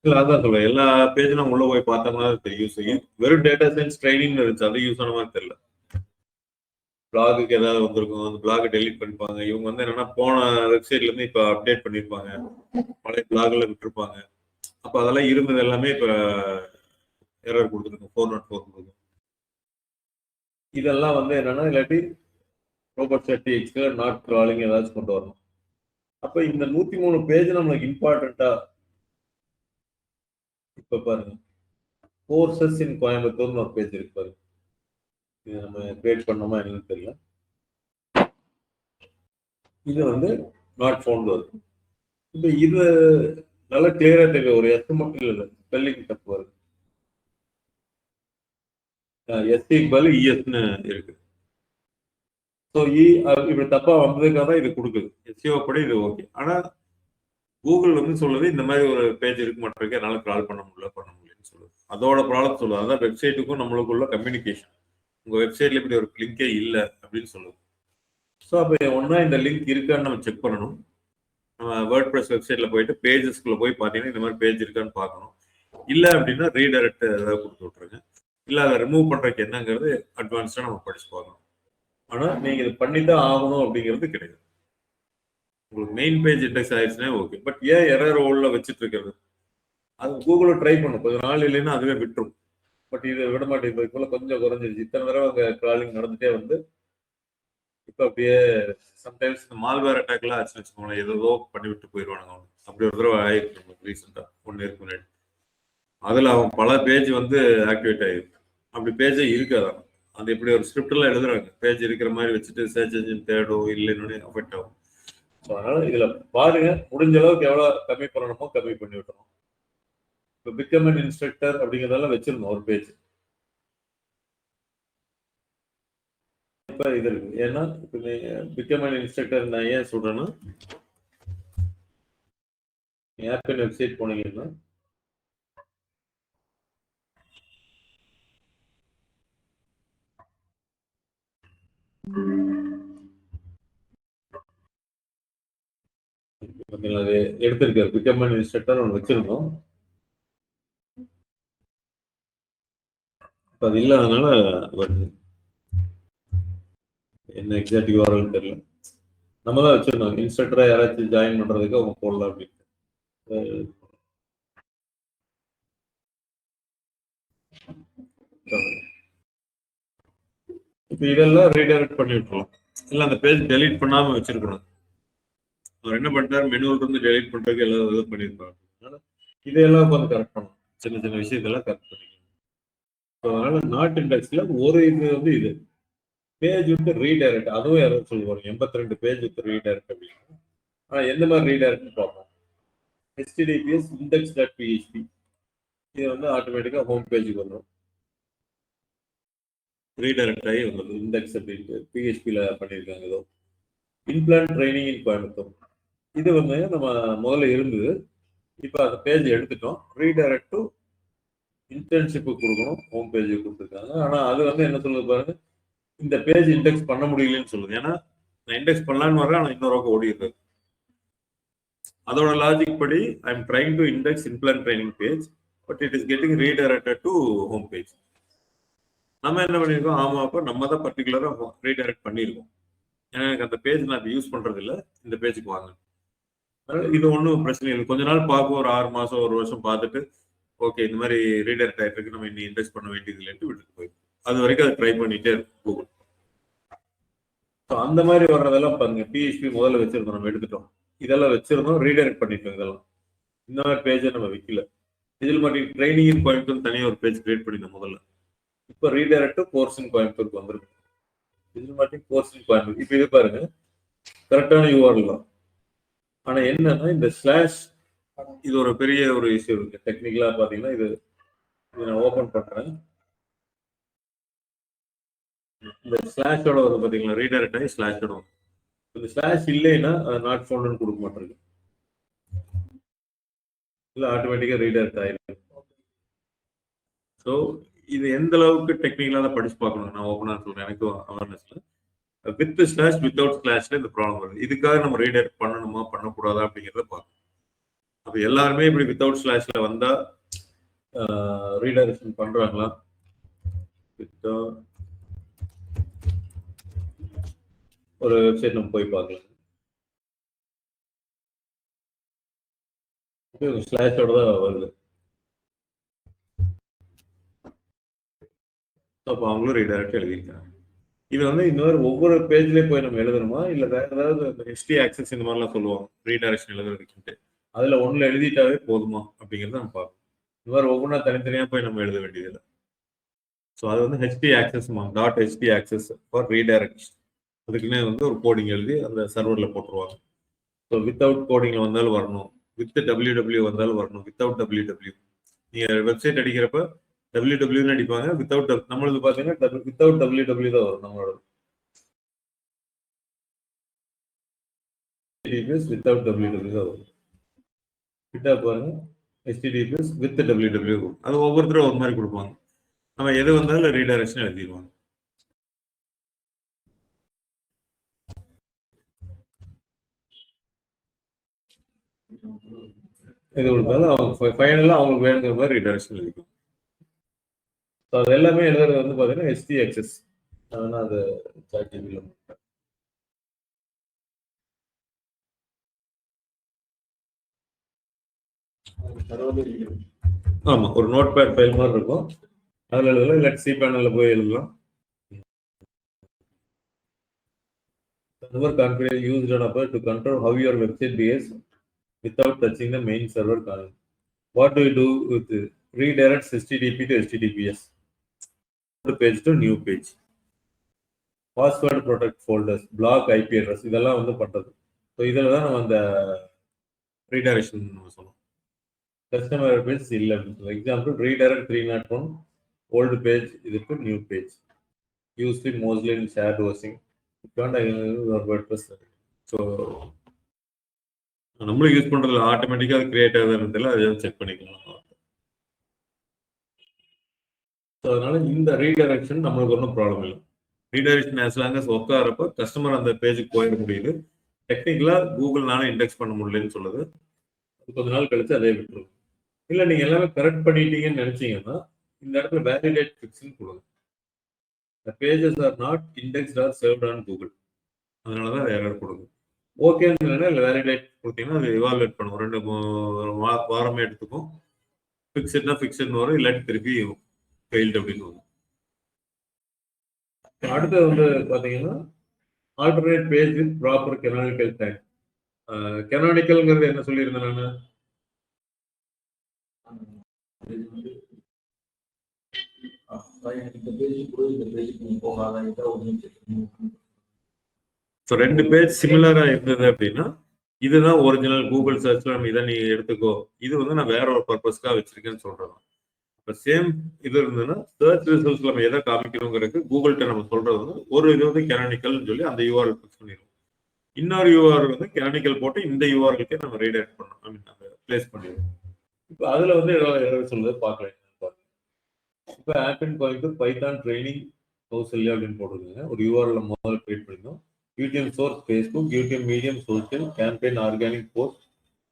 இல்ல அதான் சொல்றேன், எல்லா பேஜும் உள்ள போய் பார்த்தோம்னா தெரியும் செய்யும். வெறும் டேட்டா சயின்ஸ் ட்ரைனிங் இருந்துச்சு, அது யூஸ் ஆன மாதிரி தெரியல. பிளாகுக்கு ஏதாவது வந்திருக்கும், அந்த பிளாக் டெலிட் பண்ணிப்பாங்க. இவங்க வந்து என்னன்னா போன வெப்சைட்ல இருந்து இப்ப அப்டேட் பண்ணிருப்பாங்க, பழைய பிளாக்ல விட்டுருப்பாங்க. அப்ப அதெல்லாம் இருந்தது எல்லாமே இப்ப எரர் கொடுத்துருக்கும், 404 கொடுக்கும். இதெல்லாம் வந்து என்னன்னா இல்லாட்டி ரோபோட் ஸ்டாட்டிக்ஸ்ல நாட் கிராலிங் ஏதாச்சும் கொண்டு வரணும். அப்ப இந்த 103 பேஜ் நம்மளுக்கு இம்பார்ட்டண்டா. இப்ப பாருங்க, கோர்சஸ் இன் கோயம்புத்தூர்னு ஒரு பேஜ் இருக்கு பாருங்க. இது நம்ம கிரியேட் பண்ணோமா என்னன்னு தெரியல. இது வந்து நாட் ஃபவுண்ட் வருது. இப்போ இது நல்லா கிளியரா தெரியும், ஒரு எஸ் மட்டும் இல்லை, ஸ்பெல்லிங் தப்பு வருது. எஸ்சி பதில் இஎஸ்ன்னு இருக்கு. ஸோ இப்படி தப்பா வந்ததுக்காக தான் இது கொடுக்குது. எஸ்சிஓ படி இது ஓகே. ஆனா கூகுள் வந்து சொல்லுது இந்த மாதிரி ஒரு பேஜ் இருக்க மாட்டிருக்கு, என்னால கிரால் பண்ண முடியலன்னு சொல்லுது. அதோட ப்ராப்ளம் சொல்லுது. அதான் வெப்சைட்டுக்கும் நம்மளுக்குள்ள கம்யூனிகேஷன். உங்க வெப்சைட்ல இப்படி ஒரு லிங்கே இல்லை அப்படின்னு சொல்லுது. ஸோ அப்போ ஒன்னா இந்த லிங்க் இருக்கான்னு நம்ம செக் பண்ணணும். நம்ம வேர்ட் ப்ரெஸ் வெப்சைட்ல போயிட்டு பேஜஸ்குள்ள போய் பார்த்தீங்கன்னா இந்த மாதிரி பேஜ் இருக்கான்னு பார்க்கணும். இல்லை அப்படின்னா ரீடைரக்ட் ஏதாவது கொடுத்து விட்டுருங்க. இல்லை அதை ரிமூவ் பண்றதுக்கு என்னங்கிறது அட்வான்ஸ்டா நம்ம படிச்சு பார்க்கணும். ஆனா நீங்க இது பண்ணிதான் ஆகணும் அப்படிங்கிறது கிடையாது. உங்களுக்கு மெயின் பேஜ் இண்டெக்ஸ் ஆயிடுச்சுன்னா ஓகே. பட் ஏன் எரர் ஓல்ல வச்சுட்டு இருக்கிறது? அது கூகுள ட்ரை பண்ணும், கொஞ்சம் நாள் இல்லைன்னா அதுவே விட்டுரும். பட் இதை விட மாட்டேங்குது. இப்போ கொஞ்சம் குறைஞ்சிருச்சு. இத்தனை தடவை அங்கே கிராலிங் நடந்துட்டே வந்து இப்போ அப்படியே சம்டைம்ஸ் இந்த மால்வேர் அட்டாக்லாம் ஆச்சுன்னு வச்சுக்கோங்களேன், ஏதோ பண்ணி விட்டு போயிடுவானுங்க. அப்படி ஒரு தடவை ஆயிருக்கு நமக்கு ரீசெண்டாக 1 இயருக்கு முன்னாடி. அதில் அவன் பல பேஜ் வந்து ஆக்டிவேட் ஆகிருக்கு. அப்படி பேஜே இருக்காதான். அது எப்படி ஒரு ஸ்கிரிப்ட்லாம் எழுதுறாங்க, பேஜ் இருக்கிற மாதிரி வச்சுட்டு சர்ச் என்ஜின் தேடும் இல்லைன்னு அஃபெக்ட் ஆகும். ஸோ அதனால இதுல பாருங்க, முடிஞ்ச அளவுக்கு எவ்வளவு கம்மி பண்ணணுமோ கம்மி பண்ணி விட்டுறோம். இப்போ பிகம் அன் இன்ஸ்ட்ரக்டர் அப்படிங்கிறதெல்லாம் வச்சிருந்தோம் ஒரு பேஜ். இப்போ இது இருக்கு. ஏன்னா இப்போ பிகம் அன் இன்ஸ்ட்ரக்டர் நான் ஏன் சொல்றேன்னா, ஆப்பிள் வெப்சைட் போனீங்கன்னா அது எடுத்திருக்காரு. பிகம் அன் இன்ஸ்ட்ரக்டர் ஒன்று வச்சிருந்தோம். இப்போ அது இல்லாதனால வருது. என்ன எக்ஸாக்ட் யூஆர்எல் தெரியல. நம்ம தான் வச்சிருந்தோம், இன்ஸ்ட்ரக்டரா யாராச்சும் ஜாயின் பண்றதுக்கு அவங்க போடலாம் அப்படின்னு. இப்போ இதெல்லாம் ரீடைரக்ட் பண்ணி விட்டுருவோம். இல்லை அந்த பேஜ் டெலீட் பண்ணாம வச்சிருக்கணும். அவர் என்ன பண்ணிட்டாரு, மெனுவில் இருந்து டெலீட் பண்றதுக்கு எல்லாம் இது பண்ணியிருப்பாங்க. அதனால இதையெல்லாம் கொஞ்சம் கரெக்ட் பண்ணணும், சின்ன சின்ன விஷயத்தெல்லாம் கரெக்ட் பண்ணிக்கணும். அதனால நாட் இண்டெக்ஸ்ல ஒரு இது வந்து இது பேஜ் வந்து ரீடைரக்ட், அதுவும் யாராவது சொல்லுவாங்க 82 பேஜ் வித் ரீடைரக்ட் அப்படின்னு. ஆனால் எந்த மாதிரி ரீடைரக்ட் பார்ப்போம். https index.php இது வந்து ஆட்டோமேட்டிக்காக ஹோம் பேஜுக்கு வந்துடும், ரீடைரக்ட் ஆகி வந்துடும். இண்டெக்ஸ் அப்படின்ட்டு பிஹெச்பியில் பண்ணியிருக்காங்க. ஏதோ இன்பிளான் ட்ரைனிங் இன் கோயம்புத்தூர், இது வந்து நம்ம முதல்ல இருந்தது. இப்போ அந்த பேஜ் எடுத்துட்டோம், ரீடைரக்ட் டு இன்டர்ன்ஷிப்பு கொடுக்கணும், ஹோம் பேஜுக்கு கொடுத்துருக்காங்க. ஆனால் அது வந்து என்ன சொல்லுது பாருங்க, இந்த பேஜ் இண்டெக்ஸ் பண்ண முடியலன்னு சொல்லுது. ஏன்னா நான் இண்டெக்ஸ் பண்ணலான்னு வரேன், ஆனால் இன்னொரு பக்கம் ஓடிடுறது. அதோட லாஜிக் படி I am trying to index இன்பிளான் training page, but it is getting redirected to home page. நம்ம என்ன பண்ணியிருக்கோம், ஆமா அப்போ நம்ம தான் பர்டிகுலராக ரீடைரக்ட் பண்ணியிருக்கோம். ஏன்னா எனக்கு அந்த பேஜ் நான் யூஸ் பண்றது இல்லை, இந்த பேஜுக்கு வாங்க. அதனால இது ஒன்றும் பிரச்சனை இல்லை. கொஞ்ச நாள் பார்ப்போம், ஒரு 6 மாசம் 1 வருஷம் பார்த்துட்டு ஓகே இந்த மாதிரி ரீடைரக்ட் ஆகிட்டு இருக்கு, நம்ம இன்னும் இன்வெஸ்ட் பண்ண வேண்டியது இல்லைன்ட்டு விட்டுட்டு போயிடும். அது வரைக்கும் அதை ட்ரை பண்ணிட்டே இருக்கும் கூகுள். ஸோ அந்த மாதிரி வர்றதெல்லாம் பாருங்க, பிஹெச்பி முதல்ல வச்சிருந்தோம், நம்ம எடுத்துட்டோம். இதெல்லாம் வச்சிருந்தோம், ரீடைரக்ட் பண்ணிட்டோம். இதெல்லாம் இந்த மாதிரி பேஜை நம்ம விற்கல. இதில் மட்டும் ட்ரைனிங் கோயம்புத்தூர் தனியாக ஒரு பேஜ் கிரியேட் பண்ணிட்டோம் முதல்ல. இப்போ ரீடைரக்ட் கோர்ஸ் இன் கோயம்புத்தூருக்கு வந்துருக்கு. இதில் மட்டும் கோர்ஸ் இன் கோயம்புத்தூர். இப்போ இது பாருங்க கரெக்டான யூஆர்எல் தான். ஆனால் என்னன்னா இந்த ஸ்லாஷ், இது ஒரு பெரிய ஒரு இஷ்யூ இருக்கு டெக்னிக்கலா பாத்தீங்கன்னா. இது நான் ஓபன் பண்றேன். இந்த ஸ்லாஷோட வரும் பாத்தீங்களா, ரீடைரக்ட் ஆகி ஸ்லாஷோட வரும். இந்த ஸ்லாஷ் இல்லைன்னா நாட் ஃபவுண்ட்னு கொடுக்க மாட்டிருக்கு, இல்லை ஆட்டோமேட்டிக்கா ரீடைரக்ட் ஆயிருக்கு. ஸோ இது எந்த அளவுக்கு டெக்னிக்கலா தான் படிச்சு பார்க்கணும். நான் ஓப்பனா சொல்றேன், எனக்கு அவேர்னஸ்ல வித் ஸ்லாஷ் வித்தவுட் ஸ்லாஷ்ல இந்த ப்ராப்ளம் வருது. இதுக்காக நம்ம ரீடைரக்ட் பண்ணணுமா பண்ணக்கூடாதா அப்படிங்கிறத பார்க்கணும். அப்போ எல்லாருமே இப்படி வித்தவுட் ஸ்லாஷ்ல வந்தா ரீடைரக்ஷன் பண்றாங்களா? ஒரு வெப்சைட் நம்ம போய் பார்க்கலாம். ஸ்லாஷோட தான் வருது. அப்போ அவங்களும் ரீடைரக்ட் எழுதியிருக்காங்க. இது வந்து இன்னொரு ஒவ்வொரு பேஜ்லேயே போய் நம்ம எழுதணுமா, இல்லை வேற ஏதாவது ஹிஸ்ட்ரி ஆக்சஸ் இந்த மாதிரிலாம் சொல்லுவாங்க ரீடைரக்ஷன் எழுதுறதுக்குன்ட்டு, அதில் ஒன்றில் எழுதிட்டாவே போதுமா அப்படிங்கிறத நம்ம பார்க்கணும். இந்த மாதிரி ஒவ்வொன்றா தனித்தனியாக போய் நம்ம எழுத வேண்டியதில்லை. ஸோ அது வந்து HD access .ht access for redirection, அதுக்குன்னே வந்து ஒரு கோடிங் எழுதி அந்த சர்வரில் போட்டுருவாங்க. ஸோ வித்தவுட் கோடிங்கில் வந்தாலும் வரணும், வித் www வந்தாலும் வரணும், வித்தவுட் www. நீங்கள் வெப்சைட் அடிக்கிறப்ப www அடிப்பாங்க, வித்தவுட் நம்மளது பார்த்தீங்கன்னா வித்தவுட் www தான் வரும். நம்மளோட வித்தவுட் www தான் வரும். கிட்ட பாருங்க https with www, அது ஒவ்வொருத்தரும் ஒரு மாதிரி கொடுப்பாங்க. நம்ம எது வந்தாலும் ரீடைரக்ஷன் எழுதிடுவாங்க. இது கொடுத்தாலும் அவங்க ஃபைனலாக அவங்களுக்கு வேணுங்கிற மாதிரி ரீடைரக்ஷன் எழுதிக்கும். ஸோ அது எல்லாமே எழுதுறது வந்து பார்த்தீங்கன்னா ஹெச்டி ஆக்சஸ். அதனால் அது சாட்ஜிபியில் ஆமா ஒரு நோட் பேட் ஃபைல் மாதிரி இருக்கும், அதில் எழுதலாம். இல்லை சி பேனலில் போய் எழுதலாம். Server configuration used on upper to control how your website behaves without touching the main server column. What do you do with redirects HTTP to HTTPS? Page to new page. Password protect folders, block IP address, இதெல்லாம் வந்து பண்றது. So இதில் தான் நம்ம அந்த redirection சொல்லணும். Customer page இல்லை அப்படின்னு சொல்லலாம். எக்ஸாம்பிள் ரீடைரக்ட் 301 ஓல்டு பேஜ் இதுக்கு new page usually mostly in shared hosting WordPress. So நம்மளும் யூஸ் பண்றதுல ஆட்டோமேட்டிக்கா அது கிரியேட் ஆகுதுன்றதுல அதை செக் பண்ணிக்கலாம். ஸோ அதனால இந்த ரீடைரக்ஷன் நம்மளுக்கு ஒன்றும் ப்ராப்ளம் இல்லை. Redirection as long as work ஆகிறப்ப கஸ்டமர் அந்த பேஜுக்கு போயிட முடியுது. டெக்னிக்கலா கூகுள்னால இண்டெக்ஸ் பண்ண முடியலன்னு சொல்லுது. கொஞ்ச நாள் கழிச்சு அதே விட்டுருங்க. இல்லை நீங்க எல்லாமே கரெக்ட் பண்ணிட்டீங்கன்னு நினைச்சீங்கன்னா இந்த இடத்துல வேலிடேட் ஃபிக்ஸ்ன்னு கொடுங்க. The pages are not indexed or served on Google. அதனால தான் எரர் கொடுங்க. ஓகேன்னு இல்லை வேலிடேட் கொடுத்தீங்கன்னா அது எவாலுவேட் பண்ணுவோம். 2 வாரமே எடுத்துக்கும். ஃபிக்ஸ்ட்னா ஃபிக்ஸ்ட்னு வரும், இல்லாட்டி திருப்பி ஃபெயில்டு அப்படின்னு வரும். அடுத்தது வந்து பார்த்தீங்கன்னா alternate page with proper canonical time. கெனானிக்கல்ங்கிறது என்ன சொல்லியிருந்தேன் நான்? ஸோ 2 பேஜ் சிமிலரா இருந்தது அப்படின்னா இதுதான் ஒரிஜினல். கூகுள் சர்ச்ல நம்ம இதை நீ எடுத்துக்கோ, இது வந்து நான் வேற ஒரு பர்பஸ்க்காக வச்சிருக்கேன்னு சொல்றேன். இப்போ சேம் இது இருந்ததுன்னா சர்ச் ரிசல்ட்ஸ்ல நம்ம எதை காமிக்கணுங்கிறதுக்கு கூகுள்கிட்ட நம்ம சொல்றது வந்து ஒரு இது வந்து கெனானிக்கல்னு சொல்லி அந்த யூஆர்எல் ஃபிக்ஸ் பண்ணிடுவோம். இன்னொரு யூஆர்எல் வந்து கெனானிக்கல் போட்டு இந்த யூஆர்எலுக்கே நம்ம ரீடைரக்ட் பண்ணணும், ஐ மீன் அதை பிளேஸ் பண்ணிடுவோம். இப்போ அதுல வந்து ஏதாவது சொல்றது பார்க்கலாம். இப்போ ஆப்பின் கோயிங்க்கு பைத்தான் ட்ரைனிங் கௌசல்யா அப்படின்னு போட்டிருக்கீங்க. ஒரு யூஆர்எல் முதல்ல கிரியேட் பண்ணிடணும். UTM source Facebook, UTM medium social, campaign organic post,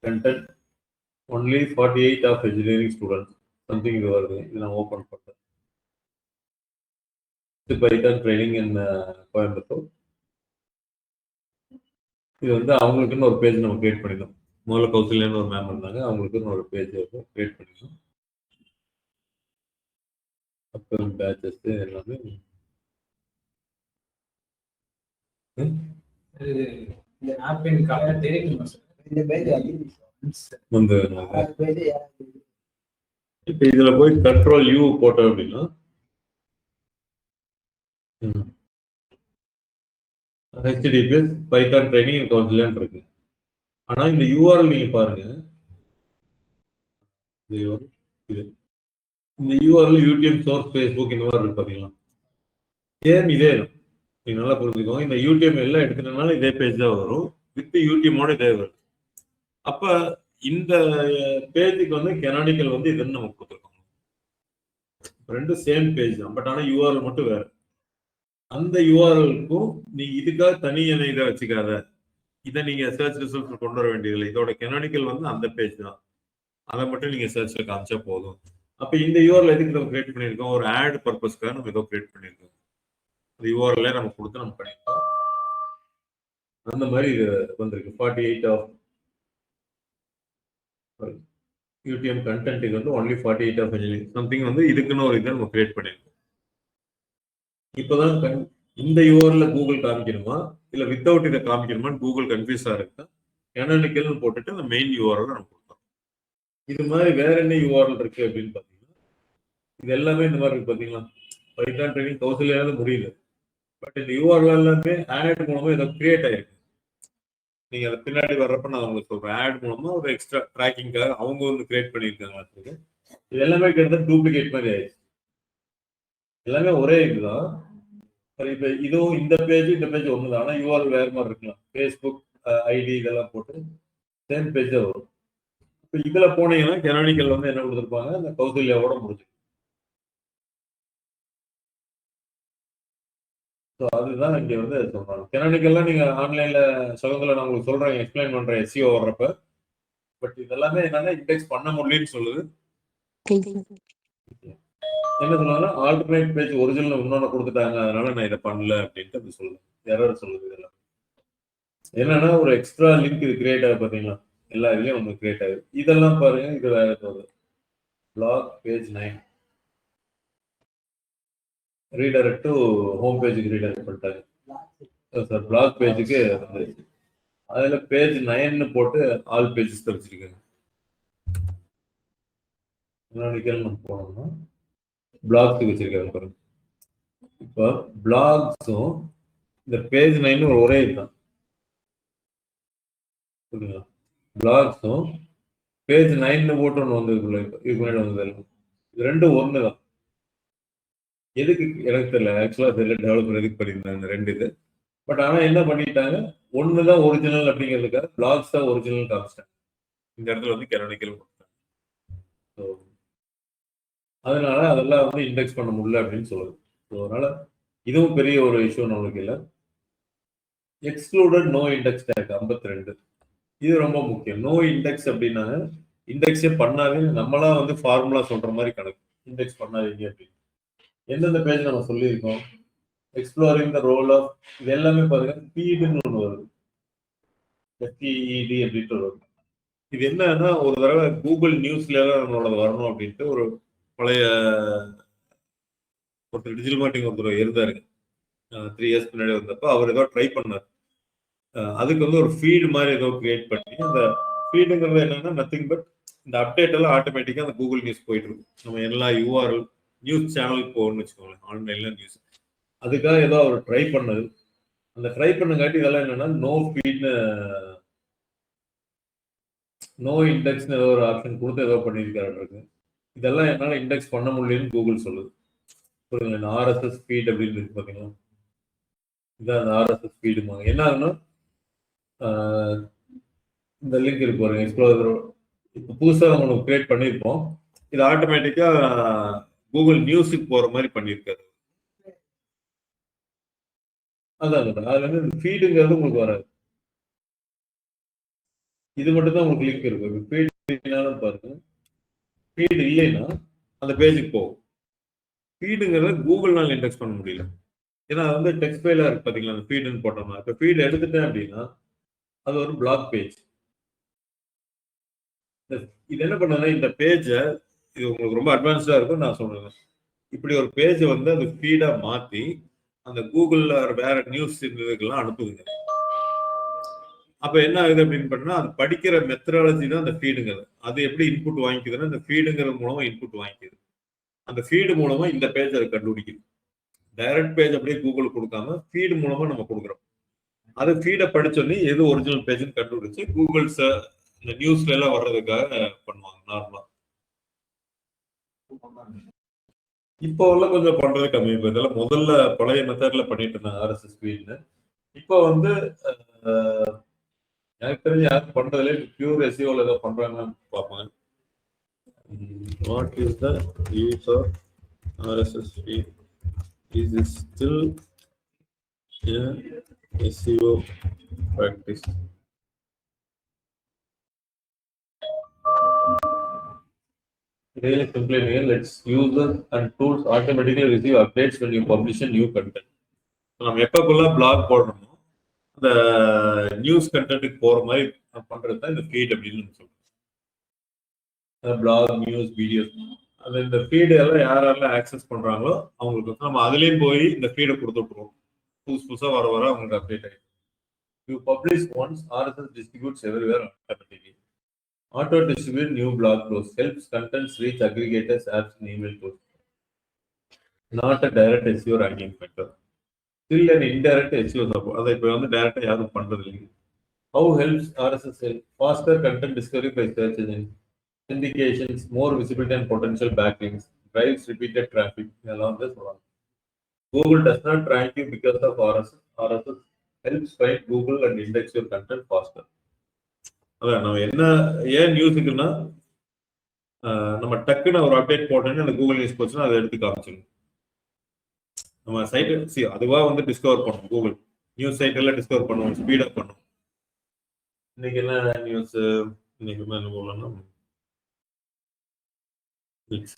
content only 48 of engineering students something இது வருது. இது நான் ஓப்பன் பண்ணுறேன். Python training in Coimbatore. இது வந்து அவங்களுக்குன்னு ஒரு பேஜ் நம்ம கிரியேட் பண்ணிடணும். முதல்ல கௌசல்யான்னு ஒரு மேம் இருந்தாங்க, அவங்களுக்குன்னு ஒரு பேஜ் வந்து கிரியேட் பண்ணிடணும். அப்புறம் பேட்சஸ் எல்லாமே இப்ப இதுல போய் கண்ட்ரோல் யூ போட்டோம் அப்படின்னா HTTPS பைத்தான் ட்ரைனிங் கவுன்சிலன் இருக்கு. ஆனா இந்த யூஆர்எல் நீங்க பாருங்க, இது இந்த யூஆர்எல் யூடியூப் சோர்ஸ் ஃபேஸ்புக் இந்த மாதிரி இருக்கு பாத்தீங்களா? ஏன் இதே நீங்க நல்லா புரிஞ்சுக்கோங்க. இந்த யூடியூப் எல்லாம் எடுத்துட்டனால இதே பேஜ் தான் வரும், வித் யூடியூபோட இதே வரும். அப்ப இந்த பேஜுக்கு வந்து கெனானிக்கல் வந்து இதுன்னு நம்ம கொடுத்துருக்கோம். ரெண்டும் சேம் பேஜ் தான், பட் ஆனா யூஆர்எல் மட்டும் வேற. அந்த யூஆர்எலுக்கும் நீங்க இதுக்காக தனி இதை வச்சுக்காத, இதை நீங்க சர்ச் ரிசல்ட் கொண்டு வர வேண்டியதில்லை. இதோட கெனானிக்கல் வந்து அந்த பேஜ் தான், அதை மட்டும் நீங்க சர்ச்ல காமிச்சா போதும். அப்ப இந்த யூஆர்எல் எதுக்கு நம்ம கிரியேட் பண்ணியிருக்கோம்? ஒரு ஆட் பர்பஸ்க்காக நம்ம ஏதோ கிரியேட் பண்ணியிருக்கோம். அந்த யூஆர்எல் நம்ம கொடுத்து நம்ம பண்ணியிருக்கோம். அந்த மாதிரி இது வந்திருக்கு. 48 ஆஃப் யூடிஎம் கண்டென்ட்டுக்கு வந்து ஒன்லி 48 ஆஃப் சம்திங் வந்து இதுக்குன்னு ஒரு இதை நம்ம கிரியேட் பண்ணியிருக்கோம். இப்போதான் இந்த யூஆர்எல்ல கூகுள் காமிக்கணுமா இல்லை வித்தவுட் இதை காமிக்கணுமான்னு கூகுள் கன்ஃபியூஸா இருக்கு. கெனானிக்கல்னு போட்டுட்டு அந்த மெயின் யூஆர்எல் நம்ம கொடுத்தோம். இது மாதிரி வேற என்ன யூஆர்எல் இருக்கு அப்படின்னு பாத்தீங்கன்னா இது எல்லாமே இந்த மாதிரி இருக்கு பாத்தீங்களா? பைத்தான் ட்ரைனிங் கௌசல்யால முடியல, பட் இந்த யூஆர்எல் எல்லாமே ஆட் மூலமா ஏதோ கிரியேட் ஆயிருக்கு. நீங்க அதை பின்னாடி வர்றப்ப நான் உங்களுக்கு சொல்றேன். ஆட் மூலமா ஒரு எக்ஸ்ட்ரா ட்ராக்கிங்காக அவங்க வந்து கிரியேட் பண்ணியிருக்காங்க. இது எல்லாமே கிட்டத்தட்ட டூப்ளிகேட் மாதிரி ஆயிடுச்சு. எல்லாமே ஒரே இதுதான். இப்ப இதுவும் இந்த பேஜ் இந்த பேஜ் ஒண்ணுதான், ஆனா யூஆர்எல் வேற மாதிரி இருக்கலாம். ஃபேஸ்புக் ஐடி இதெல்லாம் போட்டு சேம் பேஜ் வரும். இப்ப இதுல போனீங்கன்னா கெனானிக்கல் வந்து என்ன கொடுத்துருப்பாங்க? அந்த கௌசல்யாவோட முடிஞ்சு. ஸோ அதுதான் இங்க வந்து சொல்றாங்க. கெனானிக்கல்லாம் நீங்க ஆன்லைன்ல சகோதரில் நான் உங்களுக்கு சொல்றேன், எக்ஸ்பிளைன் பண்றேன் எஸ்இஓ வர்றப்ப. பட் இதெல்லாமே என்னன்னா இண்டெக்ஸ் பண்ண முடியலன்னு சொல்லுது. என்ன சொல்லுவாங்க? ஆல்டர்னேட் பேஜ் ஒரிஜினல் இன்னொன்னு கொடுத்துட்டாங்க, அதனால நான் இதை பண்ணல அப்படின்ட்டு அப்படி சொல்லுவேன். எரர் சொல்லுது. இதெல்லாம் என்னன்னா ஒரு எக்ஸ்ட்ரா லிங்க் இது கிரியேட் ஆகுது பாத்தீங்களா? எல்லா இதுலயும் ஒன்று கிரியேட் ஆகுது. இதெல்லாம் பாருங்க, இது வேற போகுது. Black page 9 redirect to home பேஜுக்கு ரீடைரக்ட் பண்ணிட்டாங்க சார். பிளாக் பேஜுக்கு வந்து அதுல பேஜ் 9ன்னு போட்டு ஆல் பேஜஸ் வச்சிருக்காங்க. நம்ம போனோம்னா பிளாக்ஸுக்கு வச்சிருக்காங்க பாருங்க. இப்போ பிளாக்ஸும் இந்த பேஜ் 9 ஒரே இதுதான் புரியுங்களா? பிளாக்ஸும் பேஜ் 9 போட்டு ஒன்று வந்து இதுக்கு முன்னாடி வந்தது இது ரெண்டும் ஒன்று தான். எதுக்கு எனக்கு தெரியல, ஆக்சுவலாக தெரியல டெவலப்பர் எதுக்கு பண்ணியிருந்தாங்க ரெண்டு இது. பட் ஆனால் என்ன பண்ணிட்டாங்க, ஒன்று தான் ஒரிஜினல் அப்படிங்கிறதுக்காக பிளாக்ஸ் தான் ஒரிஜினல் காமிச்சிட்டாங்க. இந்த இடத்துல வந்து கெனானிக்கல் கொடுத்தாங்க. ஸோ அதனால அதெல்லாம் வந்து இண்டெக்ஸ் பண்ண முடியல அப்படின்னு சொல்லுது. ஸோ அதனால இதுவும் பெரிய ஒரு இஷ்யூ நம்மளுக்கு இல்லை. எக்ஸ்க்ளூடட் நோ இண்டெக்ஸ் டேக் 52 இது ரொம்ப முக்கியம். நோ இண்டெக்ஸ் அப்படின்னா இண்டெக்ஸே பண்ணாவே நம்மளா வந்து ஃபார்முலா சொல்ற மாதிரி கணக்கு. இண்டெக்ஸ் பண்ணாதீங்க அப்படின்னு எந்தெந்த பேஜ் நம்ம சொல்லியிருக்கோம். எக்ஸ்ப்ளோரிங் த ரோல் ஆஃப் இது எல்லாமே பாருங்க ஃபீடுன்னு ஒன்று வருது. FEED அப்படின்ட்டு வருது. இது என்னன்னா ஒரு தடவை கூகுள் நியூஸ்ல நம்மளோட வரணும் அப்படின்ட்டு ஒரு பழைய ஒருத்தர் டிஜிட்டல் மார்க்கெட்டிங் ஒருத்தர் இருந்தாருங்க. 3 இயர்ஸ் முன்னாடி வந்தப்போ அவர் ஏதோ ட்ரை பண்ணார். அதுக்கு வந்து ஒரு ஃபீடு மாதிரி ஏதோ கிரியேட் பண்ணி அந்த ஃபீடுங்கிறது என்னன்னா நத்திங் பட் இந்த அப்டேட் எல்லாம் ஆட்டோமேட்டிக்காக அந்த கூகுள் நியூஸ் போயிட்டு இருக்கும். நம்ம எல்லா URL நியூஸ் சேனலுக்கு போகணும்னு வச்சுக்கோங்களேன், ஆன்லைன்ல நியூஸ். அதுக்காக ஏதோ அவர் ட்ரை பண்ணது. அந்த ட்ரை பண்ணங்காட்டி இதெல்லாம் என்னன்னா நோ ஃபீட்னு நோ இண்டெக்ஸ்னு ஏதோ ஒரு ஆப்ஷன் கொடுத்து ஏதோ பண்ணியிருக்காரு இருக்கு. இதெல்லாம் என்னால் இண்டெக்ஸ் பண்ண முடியலன்னு கூகுள் சொல்லுது. புரியுதுங்களா? இந்த RSS ஃபீட் அப்படின்னு இருக்கு பார்த்தீங்களா, இதான் அந்த RSS ஃபீடுமாங்க. என்ன ஆகுன்னா இந்த லிங்க் இருக்கு பாருங்க, எக்ஸ்ப்ளோரர் இப்போ புதுசாக நம்ம ஒன்று கிரியேட் பண்ணியிருப்போம். இது ஆட்டோமேட்டிக்காக கூகுள் நியூஸுக்கு போகிற மாதிரி பண்ணியிருக்காரு. அதான் அதுல இருந்து இந்த ஃபீடுங்கிறது உங்களுக்கு வராது. இது மட்டும் தான் உங்களுக்கு லிங்க் இருக்கும். ஃபீடு பாருங்க, ஃபீடு இல்லைன்னா அந்த பேஜுக்கு போகும். ஃபீடுங்கிறத கூகுள்னால இண்டெக்ஸ் பண்ண முடியல. ஏன்னா அது வந்து டெக்ஸ்ட் ஃபைலாக இருக்கு பார்த்தீங்களா, அந்த ஃபீடுன்னு போட்டோம்னா. இப்போ ஃபீடு எடுத்துட்டேன் அப்படின்னா அது ஒரு பிளாக் பேஜ். இது என்ன பண்ணுன்னா இந்த பேஜை, இது உங்களுக்கு ரொம்ப அட்வான்ஸ்டா இருக்கும் நான் சொல்றேன். இப்படி ஒரு பேஜ் வந்து அந்த ஃபீடா மாத்தி அந்த கூகுள்ல வேற நியூஸ் இதுக்கெல்லாம் அனுப்புதுங்க. அப்ப என்ன ஆகுது அப்படின்னு பண்ணா அது படிக்கிற மெத்தடாலஜி தான் அந்த ஃபீடுங்கிறது. அது எப்படி இன்புட் வாங்கிக்குதுன்னா இந்த ஃபீடுங்கிறது மூலமா இன்புட் வாங்கிக்குது. அந்த ஃபீடு மூலமா இந்த பேஜ் அதை கண்டுபிடிக்குது. டைரக்ட் பேஜ் அப்படியே கூகுள் கொடுக்காம ஃபீடு மூலமா நம்ம கொடுக்குறோம். அது ஃபீடை படிச்சோன்னே எது ஒரிஜினல் பேஜ்னு கண்டுபிடிச்சு கூகுள்ஸ் இந்த நியூஸ்ல எல்லாம் வர்றதுக்காக பண்ணுவாங்க நார்மலா. இப்போ எல்லாம் கொஞ்சம் பண்றது கம்மி. இப்போ இதெல்லாம் முதல்ல பழைய மெத்தட்ல பண்ணிட்டு இருந்தாங்க RSS ஃபீட்னு. இப்போ வந்து எனக்கு தெரிஞ்சு யாரும் பண்றதுல பியூர் SEOல ஏதோ பண்றாங்கன்னு பார்ப்பாங்க. What is the use of RSS feed? Is it still a SEO practice? Really simply lets users and tools automatically receive updates when you publish a new content. நம்ம எப்பக்குள்ள பிளாக் போடுறோமோ அந்த நியூஸ் கண்டென்ட்டுக்கு போற மாதிரி பண்றது தான் இந்த ஃபீட் அப்படின்னு சொல்றோம். பிளாக், நியூஸ், வீடியோஸ், அந்த இந்த ஃபீடு எல்லாம் யாரெல்லாம் ஆக்சஸ் பண்றாங்களோ அவங்களுக்கு வந்து நம்ம அதுலேயும் போய் இந்த ஃபீடை கொடுத்து விட்டுருவோம். புதுசாக வர வர அவங்களுக்கு அப்டேட் ஆகிடும். You publish once, RSS distributes everywhere automatically. Auto distribute new blog posts, helps contents reach aggregators, apps, and email tools. Not a direct SEO ranking factor. Still an indirect SEO support. அதை இப்போ வந்து டைரக்டாக யாரும் பண்றது இல்லைங்க. How helps RSS help? Faster content discovery by search engine, syndications, more visibility and potential backlinks, drives repeated traffic. இதெல்லாம் வந்து சொல்றாங்க. Google does not rank you because of RSS. RSS helps find Google and index your content faster. அதான் நம்ம என்ன ஏன் நியூஸுக்குன்னா நம்ம டக்குன்னு ஒரு அப்டேட் போட்டோன்னு அந்த கூகுள் நியூஸ் போச்சுன்னா அதை எடுத்து காமிச்சிடும். நம்ம சைட்டு அதுவாக வந்து டிஸ்கவர் பண்ணும். கூகுள் நியூஸ் சைட் எல்லாம் டிஸ்கவர் பண்ணுவோம், ஸ்பீடப் பண்ணும். இன்னைக்கு என்ன நியூஸ், இன்னைக்கு என்ன போகலாம்னா இட்ஸ்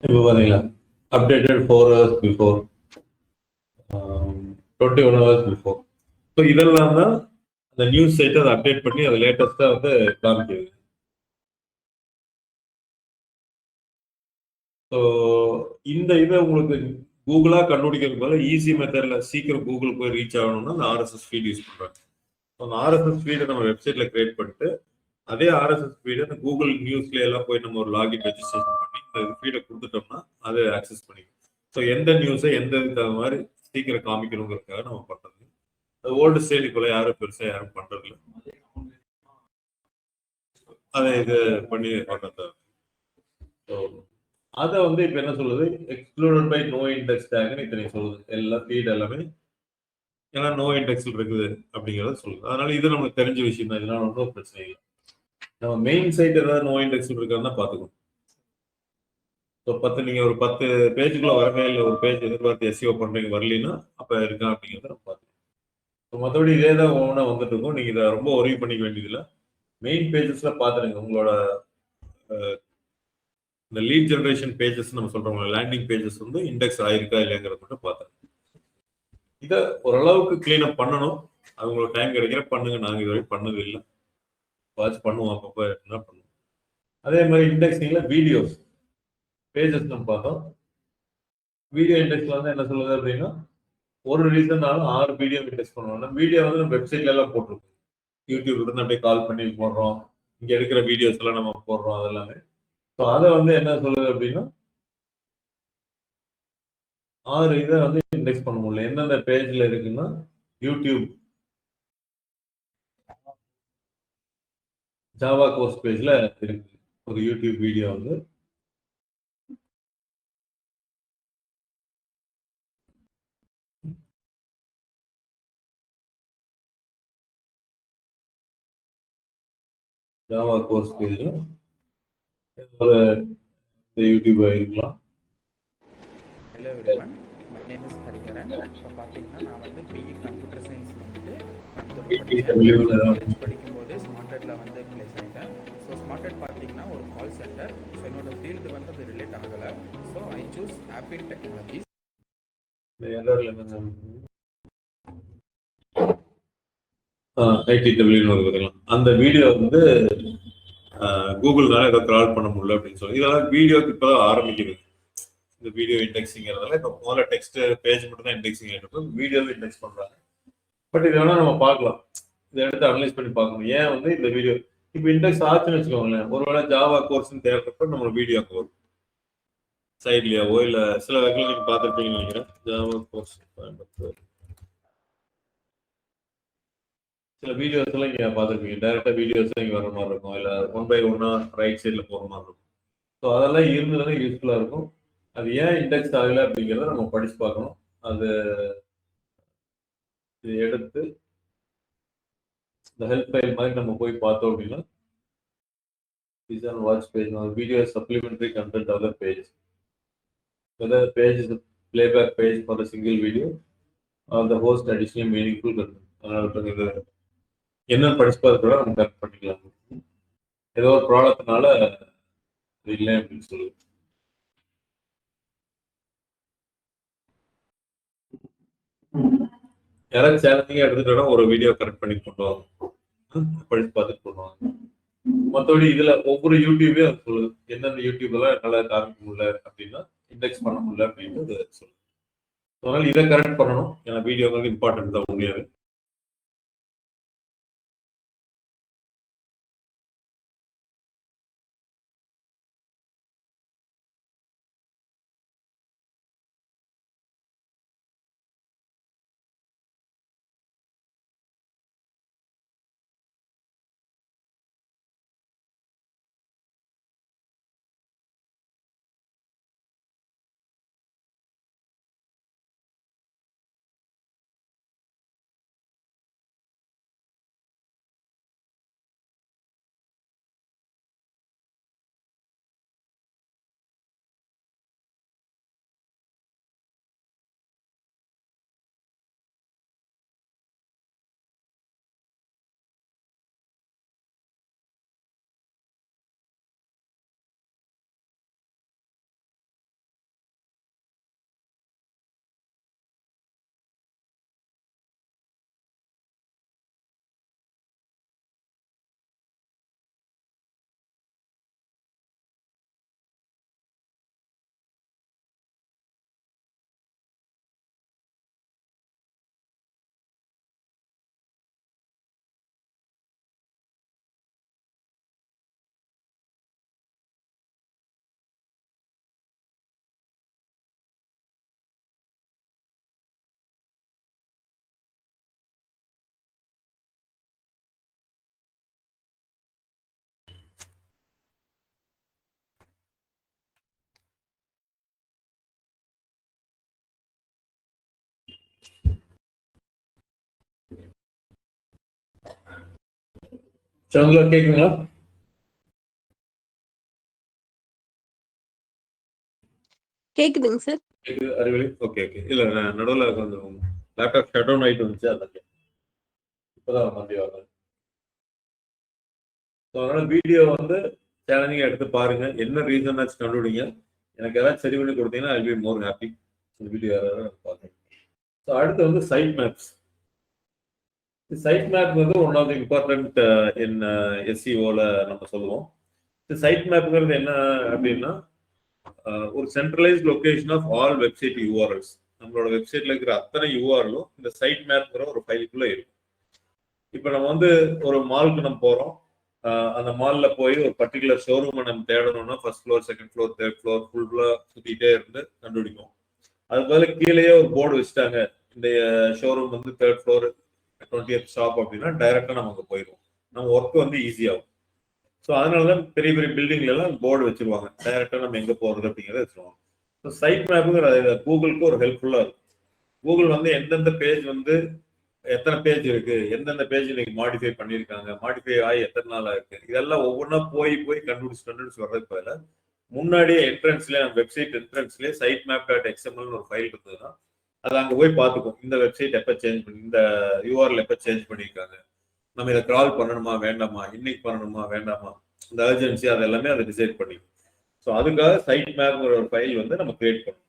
இப்போ பாத்தீங்களா updated 4 hours before 21 hours before. So இதெல்லாம் தான் அந்த நியூஸ் சைட்டை அதை அப்டேட் பண்ணி அதை லேட்டஸ்ட்டாக வந்து காமிக்குது. ஸோ இந்த இதை உங்களுக்கு கூகுளாக கண்டுபிடிக்கிறதுக்கு பதிலாக ஈஸி மெத்தடில் சீக்கிரம் கூகுள் போய் ரீச் ஆகணும்னா அந்த ஆர்எஸ்எஸ் ஃபீட் யூஸ் பண்ணுறாங்க. அந்த ஆர்எஸ்எஸ் ஃபீடை நம்ம வெப்சைட்டில் கிரியேட் பண்ணிட்டு அதே ஆர்எஸ்எஸ் ஃபீடை இந்த கூகுள் நியூஸ்ல எல்லாம் போய் நம்ம ஒரு லாகின் ரெஜிஸ்ட்ரேஷன் பண்ணி இந்த ஃபீடை கொடுத்துட்டோம்னா அதை ஆக்சஸ் பண்ணிக்கும். ஸோ எந்த நியூஸை எந்த இதுக்கு மாதிரி சீக்கிரம் காமிக்கணுங்கிறதுக்காக நம்ம பண்ணுறது. ஓல்டு ஸ்டைல் இப்போ யாரும் பெருசாக யாரும் பண்ணுறதில்ல. அதை இது பண்ணி பண்ணுறது. ஸோ அதை வந்து இப்போ என்ன சொல்லுது, எக்ஸ்க்ளூடட் பை நோ இண்டெக்ஸ் டேக்னு இத்தனை சொல்லுது. எல்லா ஃபீட் எல்லாமே ஏன்னா நோ இண்டெக்ஸில் இருக்குது அப்படிங்கிறத சொல்லுது. அதனால இது நமக்கு தெரிஞ்ச விஷயம் தான். இதனால ஒன்றும் பிரச்சனை இல்லை. நம்ம மெயின் சைட் ஏதாவது நோ இண்டெக்ஸ் இருக்காருன்னா பார்த்துக்கணும். ஸோ 10 நீங்கள் ஒரு 10 பேஜுக்குள்ள வரவே இல்லை, ஒரு பேஜ் எதிர்பார்த்து எஸ்இஓ பண்ணுறீங்க வரலன்னா அப்போ இருக்கா அப்படிங்கிறத நம்ம பார்த்துக்கணும். ஸோ மற்றபடி இதே தான் ஒவ்வொன்றா வந்துட்டு இருக்கும். நீங்கள் இதை ரொம்ப ஒரி பண்ணிக்க வேண்டியதில்லை. மெயின் பேஜஸ்ல பார்த்துருங்க. உங்களோட இந்த லீட் ஜென்ரேஷன் பேஜஸ் நம்ம சொல்றோம், லேண்டிங் பேஜஸ் வந்து இண்டெக்ஸ் ஆயிருக்கா இல்லைங்கிறத மட்டும் பார்த்துருங்க. இதை ஓரளவுக்கு கிளீன் அப் பண்ணணும். அது உங்களுக்கு டைம் கிடைக்கிற பண்ணுங்க. நாங்கள் இதுவரை பண்ணது இல்லை, வாட்ச் பண்ணுவோம் அப்பப்போ என்ன பண்ணுவோம். அதே மாதிரி இண்டெக்ஸிங்ல வீடியோஸ் பேஜஸ் நம்ம பார்த்தோம். வீடியோ இண்டெக்ஸ்ல வந்து என்ன சொல்லுது அப்படின்னா, ஒரு ரீசன்னாலும் 6 வீடியோ இண்டெக்ஸ் பண்ணுவோம். வீடியோ வந்து நம்ம வெப்சைட்ல எல்லாம் போட்டிருக்கோம். யூடியூப்ல இருந்து அப்படியே கால் பண்ணி போடுறோம், இங்க எடுக்கிற வீடியோஸ் எல்லாம் நம்ம போடுறோம் அதெல்லாமே. ஸோ அதை வந்து என்ன சொல்லுது அப்படின்னா 6 இதை வந்து இண்டெக்ஸ் பண்ண முடியல. எந்தெந்த பேஜ்ல இருக்குன்னா யூடியூப் ஜாவா கோர்ஸ் பேஜ்ல இருக்கு ஒரு யூடியூப் வீடியோ வந்து. ஜாவா கோர்ஸ் பேஜ்ல ஒரு யூடியூப் இருக்கலாம். Hello everyone, my name is Hariharan. இப்போ பார்த்தீங்கன்னா நான் வந்து பிஇ கம்ப்யூட்டர் சயின்ஸ் வந்துட்டு காலேஜ் படிக்கும்போது ஸ்மார்ட்டெட்டில் வந்து பிளேஸ் ஆகிட்டேன். ஸோ ஸ்மார்ட்டெட் பார்த்தீங்கன்னா ஒரு கால் சென்டர். ஸோ என்னோட ஃபீல்டு வந்து அது ரிலேட் ஆகலை. So I choose Apple Technologies. ஐடிடபிள்யூன்னு வருதுங்களா, அந்த வீடியோ வந்து கூகுள்னால ஏதோ கிரால் பண்ண முடியல அப்படின்னு சொல்லி இதெல்லாம் வீடியோக்கு இப்போ தான் ஆரம்பிக்குது. இந்த வீடியோ இண்டெக்ஸிங்கிறதால இப்போ முதல்ல டெக்ஸ்ட் பேஜ் மட்டும் தான் இண்டெக்ஸிங் ஆகிட்டு வீடியோவை இண்டெக்ஸ் பண்ணுறாங்க. பட் இது வேணா நம்ம பார்க்கலாம், இதை எடுத்து அனலைஸ் பண்ணி பார்க்கணும். ஏன் வந்து இந்த வீடியோ இப்போ இண்டெக்ஸ் ஆச்சுன்னு வச்சுக்கோங்களேன், ஒருவேளை ஜாவா கோர்ஸ்ன்னு தேவைப்பட்ட நம்ம வீடியோ அங்கே வரும் சைட்லையாவோ இல்லை சில வகையில் நீங்கள் பார்த்துருப்பீங்கன்னு நினைக்கிறேன். ஜாவா கோர்ஸ் சில வீடியோஸ் எல்லாம் இங்கே பார்த்துருப்பீங்க, டைரக்டா வீடியோஸ் இங்கே வர மாதிரி இருக்கும், இல்லை 1 by 1 ரைட் சைடில் போகிற மாதிரி இருக்கும். ஸோ அதெல்லாம் இருந்ததுன்னா யூஸ்ஃபுல்லாக இருக்கும். அது ஏன் இண்டெக்ஸ் ஆகலை அப்படிங்கிறத நம்ம படிச்சு பார்க்கணும். அது இது எடுத்து இந்த ஹெல்ப் ஃபைல் மாதிரி நம்ம போய் பார்த்தோம் அப்படின்னா watch page video supplementary content of the page, whether the page is a playback page for a single video or the host additional meaningful content. அதனால என்ன படிச்சு பார்த்து கூட நம்ம கரெக்ட் பண்ணிக்கலாம். ஏதோ ஒரு ப்ராப்ளத்தினால இல்லை அப்படின்னு சொல்லுது. யாராவது சேலஞ்சிங்கா எடுத்துட்டோம்னா ஒரு வீடியோ கரெக்ட் பண்ணி கொண்டு வாங்க, படிச்சு பார்த்துட்டு பண்ணுவாங்க. மற்றபடி இதுல ஒவ்வொரு யூடியூபே அது சொல்லுது எந்தெந்த யூடியூப்ல நல்லா காமிக்க முடியல அப்படின்னா இண்டெக்ஸ் பண்ண முடியல அப்படின்னு சொல்லுது. அதனால இதை கரெக்ட் பண்ணணும். ஏன்னா வீடியோ வந்து இம்பார்ட்டன்ட் தான் உண்மையாவே. சந்திரா கேக்குங்களா? கேக்குதுங்க சார். கேக்குது அறிவழி. Okay okay. இல்ல நடுவில் கொஞ்சம் லேப்டாப் ஷட் டவுன் ஆயிட்டு வந்துச்சு, அதான் இப்பதான் மதியம் வரேன். அதனால வீடியோ வந்து சேலஞ்சிங்கா எடுத்து பாருங்க, என்ன ரீசன் கண்டுபிடிங்க. எனக்கு ஏதாவது சரி பண்ணி கொடுத்தீங்கன்னா ஐ பி மோர் ஹாப்பி. இந்த வீடியோ யாராவது பாருங்க. ஸோ அடுத்து வந்து சைட் மேப்ஸ். சைட் மேப் வந்து one of the important in எஸ்சிஓல நம்ம சொல்லுவோம். சைட் மேப்ங்கிறது என்ன அப்படின்னா ஒரு centralise location of all website URLs. நம்மளோட வெப்சைட்ல இருக்கிற அத்தனை யூஆர்எலும் இந்த சைட் மேப்ங்கிற ஒரு ஃபைலுக்குள்ள இருக்கும். இப்போ நம்ம வந்து ஒரு மாலுக்கு நம்ம போறோம், அந்த மால்ல போய் ஒரு பர்டிகுலர் ஷோரூமை நம்ம தேடணும்னா first floor, second floor, third floor ஃபுல்லா சுத்திட்டே இருந்து கண்டுபிடிக்கும். அது போல கீழேயே ஒரு போர்டு வச்சுட்டாங்க, இந்த ஷோரூம் வந்து தேர்ட் ஃப்ளோர் 20th ஷாப் அப்படின்னா டைரக்டா நம்ம அங்கே போயிடுவோம். நம்ம ஒர்க் வந்து ஈஸியாகும். ஸோ அதனாலதான் பெரிய பெரிய பில்டிங்ல எல்லாம் போர்டு வச்சிருவாங்க, டைரக்டா நம்ம எங்க போறது அப்படிங்கிறத வச்சிருவாங்க. ஸோ சைட் மேப்புங்கிற கூகுளுக்கு ஒரு ஹெல்ப்ஃபுல்லா இருக்கும். கூகுள் வந்து எந்தெந்த பேஜ் வந்து எத்தனை பேஜ் இருக்கு, எந்தெந்த பேஜ் இன்னைக்கு மாடிஃபை பண்ணியிருக்காங்க, மாடிஃபை ஆகி எத்தனை நாளா இருக்கு, இதெல்லாம் ஒவ்வொன்றா போய் கண்டுபிடிச்சு வர்றதுக்கு பதில முன்னாடியே என்ட்ரன்ஸ்லேயே, நம்ம வெப்சைட் என்ட்ரன்ஸ்லேயே சைட் மேப் டாட் எக்ஸ்எம்எல்னு ஒரு ஃபைல் இருந்ததுன்னா அது அங்கே போய் பார்த்துக்கும், இந்த வெப்சைட் எப்போ சேஞ்ச் பண்ணி, இந்த யூஆர்எல் எப்போ சேஞ்ச் பண்ணியிருக்காங்க, நம்ம இதை கிரால் பண்ணணுமா வேண்டாமா, இன்னைக்கு பண்ணணுமா வேண்டாமா, இந்த அர்ஜென்சி அது எல்லாமே அதை டிசைட் பண்ணிக்கும். ஸோ அதுக்காக சைட் மேப்ங்கிற ஒரு ஃபைல் வந்து நம்ம கிரியேட் பண்ணணும்.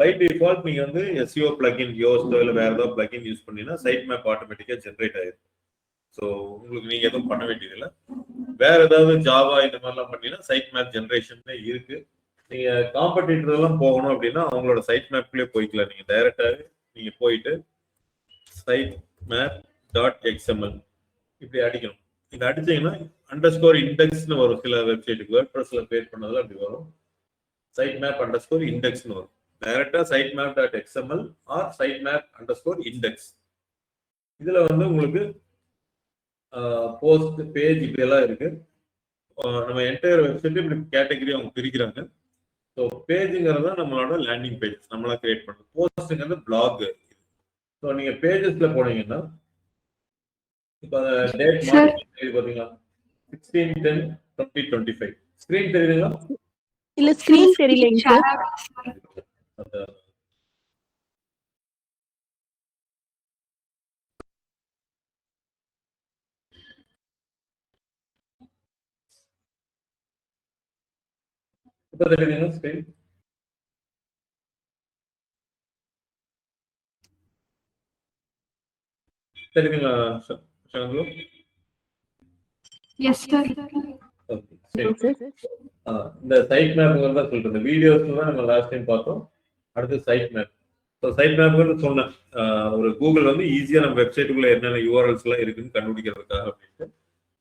பை டிஃபால்ட் நீங்க வந்து எஸ்இஓ பிளகின் யோஸ்டோ இல்லை வேற ஏதாவது பிளகின் யூஸ் பண்ணீங்கன்னா சைட் மேப் ஆட்டோமேட்டிக்கா ஜென்ரேட் ஆயிடும். ஸோ உங்களுக்கு நீங்க எதுவும் பண்ண வேண்டியதில்லை. வேற ஏதாவது ஜாவா இந்த மாதிரிலாம் பண்ணீங்கன்னா சைட் மேப் ஜென்ரேஷன் இருக்கு. நீங்க காம்படிட்டர் எல்லாம் போகணும் அப்படின்னா அவங்களோட சைட் மேப்லயே போய்க்கலாம். நீங்க டைரக்டாவே நீங்க போயிட்டு சைட் மேப் டாட் எக்ஸ்எம்எல் இப்படி அடிக்கணும். இது அடிச்சீங்கன்னா அண்டர்ஸ்கோர் இண்டெக்ஸ்னு வரும். சில வெப்சைட்டுக்கு வேர்ட்பிரஸ்ல கிரியேட் பண்ணதுல அப்படி வரும், சைட் மேப் அண்டர்ஸ்கோர் இண்டெக்ஸ்னு வரும். டைரக்டா site map dot XML or site map underscore index. இதுல வந்து உங்களுக்கு போஸ்ட் பேஜ் இப்படி எல்லாம் இருக்கு. நம்ம என்டையர் வெப்சைட் இப்படி கேட்டகரி அவங்க பிரிக்கிறாங்க. ஸோ பேஜுங்கிறது தான் நம்மளோட லேண்டிங் பேஜ், நம்மளா கிரியேட் பண்ணுறது. போஸ்ட்டுங்கிறது பிளாக். ஸோ நீங்க பேஜஸ்ல போனீங்கன்னா இப்போ டேட் பார்த்தீங்களா 16/10/2025 ஸ்கிரீன் தெரியுதுங்களா? இல்ல ஸ்கிரீன் தெரியலங்க சார். இப்போ தெரியுதுங்களா ஸ்கிரீன்? தெரியுதுங்களா ஷாங்கு? Yes sir. இந்த சைட் மேப் தான் சொல்றது. வீடியோஸ்ல தான் நம்ம லாஸ்ட் டைம் பார்த்தோம். அடுத்து சைட் மேப். ஸோ சைட் மேப்னு சொன்னேன், ஒரு கூகுள் வந்து ஈஸியா நம்ம வெப்சைட்டுக்குள்ள என்னென்ன யூஆர்எல்ஸ் எல்லாம் இருக்குன்னு கண்டுபிடிக்கிறதுக்காக அப்படின்ட்டு.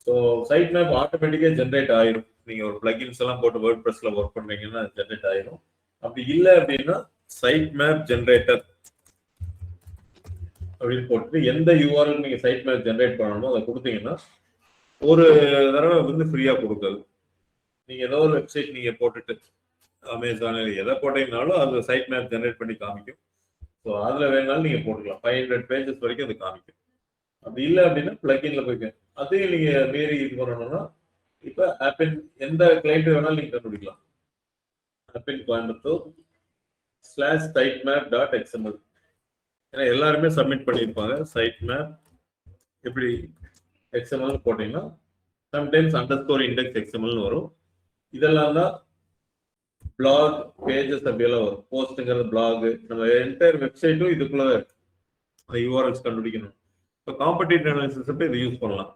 ஸோ சைட் மேப் ஆட்டோமேட்டிக்கா ஜென்ரேட் ஆயிரும். நீங்க ஒரு பிளகின்ஸ் எல்லாம் போட்டு வேர்ட் பிரஸ்ல ஒர்க் பண்றீங்கன்னா ஜென்ரேட் ஆயிரும். அப்படி இல்லை அப்படின்னா சைட் மேப் ஜென்ரேட்டர் அப்படின்னு போட்டு எந்த யூஆர்எல் நீங்க சைட் மேப் ஜென்ரேட் பண்ணணுமோ அதை கொடுத்தீங்கன்னா ஒரு தடவை வந்து ஃப்ரீயா கொடுக்குது. நீங்க ஏதோ ஒரு வெப்சைட் நீங்க போட்டுட்டு அமேசான் எதை போட்டீங்கனாலும் அது சைட் மேப் ஜென்ரேட் பண்ணி காமிக்கும். ஸோ அதுல வேணாலும் நீங்க போட்டுக்கலாம். 500 பேஜஸ் வரைக்கும் அது காமிக்கும். அப்படி இல்லை அப்படின்னா பிளகின்ல போய்க்க. அதையும் நீங்க மீறி இது பண்ணணும்னா இப்ப ஆப்பின் எந்த கிளைண்ட் வேணாலும் நீங்க கண்டுபிடிக்கலாம். Appin Coimbatore /site map dot XML. ஏன்னா எல்லாருமே சப்மிட் பண்ணியிருப்பாங்க. சைட் மேப் எப்படி எக்ஸ்எம்எல் போட்டீங்கன்னா சம்டைம்ஸ் அண்டர்ஸ்கோர் இண்டெக்ஸ் எக்ஸ்எம்எல்னு வரும். இதெல்லாம் தான் பிளாக் பேஜஸ் அப்படியெல்லாம் வரும். போஸ்ட்டுங்கிறது பிளாக். நம்ம என்டையர் வெப்சைட்டும் இதுக்குள்ள அந்த யூஆர்எல்ஸ் கண்டுபிடிக்கணும். இப்போ காம்படிட்டிவ் அனாலிசிஸ் இது யூஸ் பண்ணலாம்.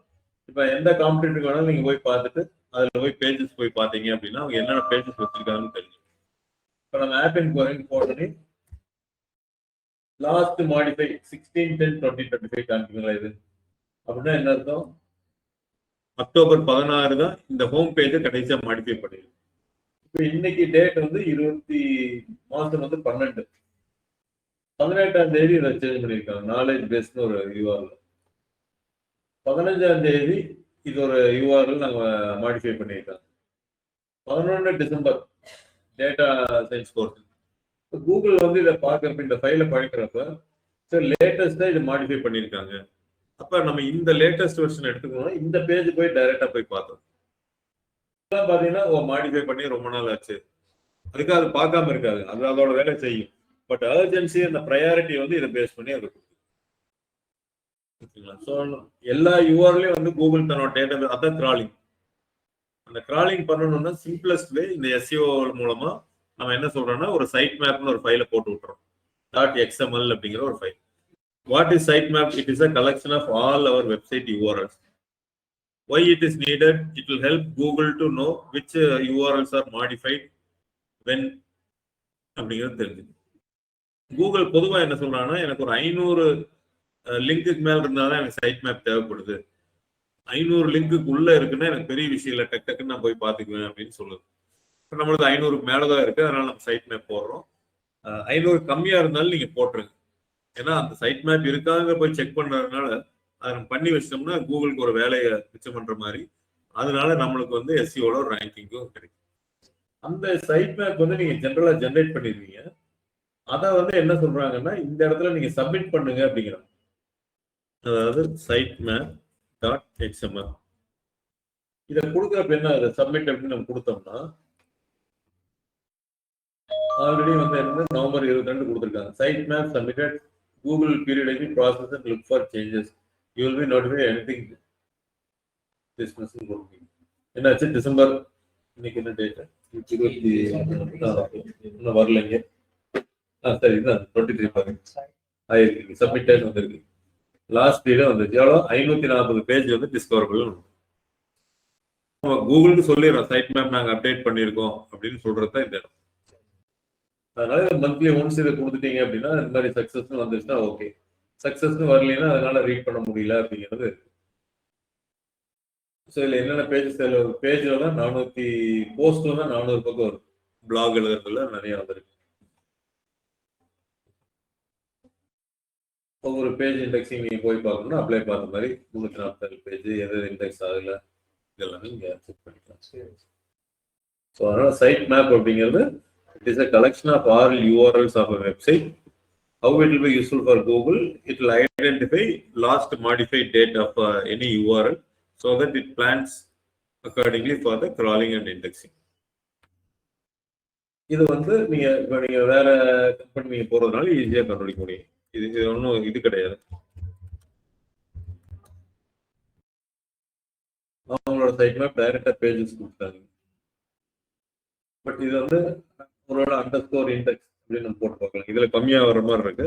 இப்போ எந்த காம்படிட்டிவ் வேணாலும் நீங்க போய் பார்த்துட்டு அதுல போய் பேஜஸ் போய் பார்த்தீங்க அப்படின்னா அவங்க என்னென்ன பேஜஸ் வச்சிருக்காங்கன்னு தெரியும். இப்போ நம்ம ஆப்பின் போட்டோன்னே லாஸ்ட் மாடிஃபை 16/10/2025 காமிக்குங்களா இது அப்படின்னா என்ன அர்த்தம்? அக்டோபர் 16 தான் இந்த ஹோம் பேஜை கடைசியா மாடிஃபை பண்ணிருக்கு. இப்போ இன்னைக்கு டேட் வந்து 20 மாசம் வந்து 12 18ஆம் தேதி இதை சேஞ்ச் பண்ணியிருக்காங்க. நாலேஜ் பேஸ்னு ஒரு யூஆர்எல். 15ஆம் தேதி இது ஒரு யூஆர்எல் நாங்க மாடிஃபை பண்ணியிருக்காங்க. 11 December data science course. Google வந்து இதை பார்க்கறப்ப இந்த ஃபைலை படிக்கிறப்ப சார் லேட்டஸ்டா இதை மாடிஃபை பண்ணியிருக்காங்க. அப்ப நம்ம இந்த லேட்டஸ்ட் வெர்ஷன் எடுத்துக்கணும். இந்த பேஜ் போய் டைரக்டா போய் பார்த்தோம். பாத்தீங்கன்னா மாடிஃபை பண்ணி ரொம்ப நாள் ஆச்சு, அதுக்கு அது பார்க்காம இருக்காது, அது அதோட வேலை செய்யும். பட் அர்ஜென்சி அந்த ப்ரையாரிட்டி வந்து இதை பேஸ் பண்ணி அது ஸோ எல்லா யூஆர்லையும் வந்து கூகுள் தன்னோட டேட்டா அதான் கிராலிங். அந்த கிராலிங் பண்ணணும்னா சிம்பிளஸ்ட் வே இந்த எஸ்இஓ மூலமா நம்ம என்ன சொல்றோம்னா ஒரு சைட் மேப்னு ஒரு ஃபைலை போட்டு விட்டுறோம். .xml அப்படிங்கிற ஒரு file. What is site map? It is a collection of all our website URLs. Why it is needed? It will help Google to know which URLs are modified when அப்படிங்கிறது தெரிஞ்சு. Google பொதுவா என்ன சொல்றாங்கன்னா எனக்கு ஒரு 500 லிங்க்குக்கு மேல இருந்தாதான் எனக்கு சைட் மேப் தேவைப்படுது, 500 லிங்க்குக்கு உள்ள இருக்குன்னா எனக்கு பெரிய விஷயம் இல்லை, டக்கு டக்குன்னு நான் போய் பார்த்துக்குவேன் அப்படின்னு சொல்லுது. இப்போ நம்மளுக்கு 500க்கு மேலதான் இருக்கு, அதனால நம்ம சைட் மேப் போடுறோம். 500 கம்மியா இருந்தாலும் நீங்க போட்டுருங்க. ஏன்னா அந்த சைட் மேப் இருக்காங்க போய் செக் பண்றதுனால அதை நம்ம பண்ணி வச்சிட்டோம்னா கூகுளுக்கு ஒரு வேலையை மிச்சம் பண்ற மாதிரி, அதனால நம்மளுக்கு வந்து எஸ்இஓல ஒரு ரேங்கிங்கும் கிடைக்கும். அந்த சைட் மேப் வந்து நீங்க ஜென்ரலா ஜென்ரேட் பண்ணிருவீங்க. அதை வந்து என்ன சொல்றாங்கன்னா இந்த இடத்துல நீங்க சப்மிட் பண்ணுங்க அப்படிங்கிறாங்க. அதாவது சைட் மேப் .xml இதை கொடுக்குறப்ப என்ன அதை சப்மிட் அப்படின்னு நம்ம கொடுத்தோம்னா ஆல்ரெடி வந்து என்ன நவம்பர் 22 கொடுத்துருக்காங்க. Side map submitted, Google periodically process and look for changes. You will be notified anything this message will be. என்னாச்சு டிசம்பர் இன்னைக்கு என்ன டேட்? 20 வரலைங்க. சரி இதுதான் 23 பாருங்க ஆயிருக்கு, சப்மிட்டட் வந்துருக்கு. லாஸ்ட் டேட் வந்துச்சு. எவ்வளோ? 540 பேஜ் வந்து டிஸ்கவரபிள். நம்ம கூகுளுக்கு சொல்லிடுறோம் சைட் மேப் நாங்கள் அப்டேட் பண்ணியிருக்கோம் அப்படின்னு சொல்றது இந்த இடம். அதனால மந்த்லி ஒன்ஸ் இதை கொடுத்துட்டீங்க அப்படின்னா இந்த மாதிரி சக்சஸ்னு வந்துச்சுன்னா ஓகே, சக்சஸ்னு வரலைன்னா அதனால ரீட் பண்ண முடியல அப்படிங்கிறது இருக்கு. ஸோ இதில் என்னென்ன பேஜஸ் பேஜில் தான் 400 போஸ்ட்ல தான் 400 பக்கம் வரும். பிளாக் எழுதுறதுல நிறைய வந்துருக்கு. ஒவ்வொரு பேஜ் இண்டெக்ஸிங் நீங்க போய் பார்க்கணும்னா அப்ளை பார்த்த மாதிரி 340 பேஜ் எது இண்டெக்ஸ் ஆகல இதெல்லாமே நீங்க செக் பண்ணிக்கலாம். ஸோ அதனால சைட் மேப் அப்படிங்கிறது it is a collection of all URLs of a website. How it will be useful for Google? It will identify last modified date of any URL so that it plans accordingly for the crawling and indexing. இது வந்து நீங்க வேற company நீங்க போறதுனால ஈஸியா கண்டுபிடிக்க முடியும். இது ஒன்றும் இது கிடையாது. அவங்களோட சைட் மேப் டைரக்டா பேஜஸ் கொடுத்தாங்க. பட் இது வந்து உங்களோட அண்டர்ஸ்கோர் இண்டெக்ஸ் அப்படின்னு நம்ம போட்டு பார்க்கலாம். இதுல கம்மியா வர மாதிரி இருக்கு.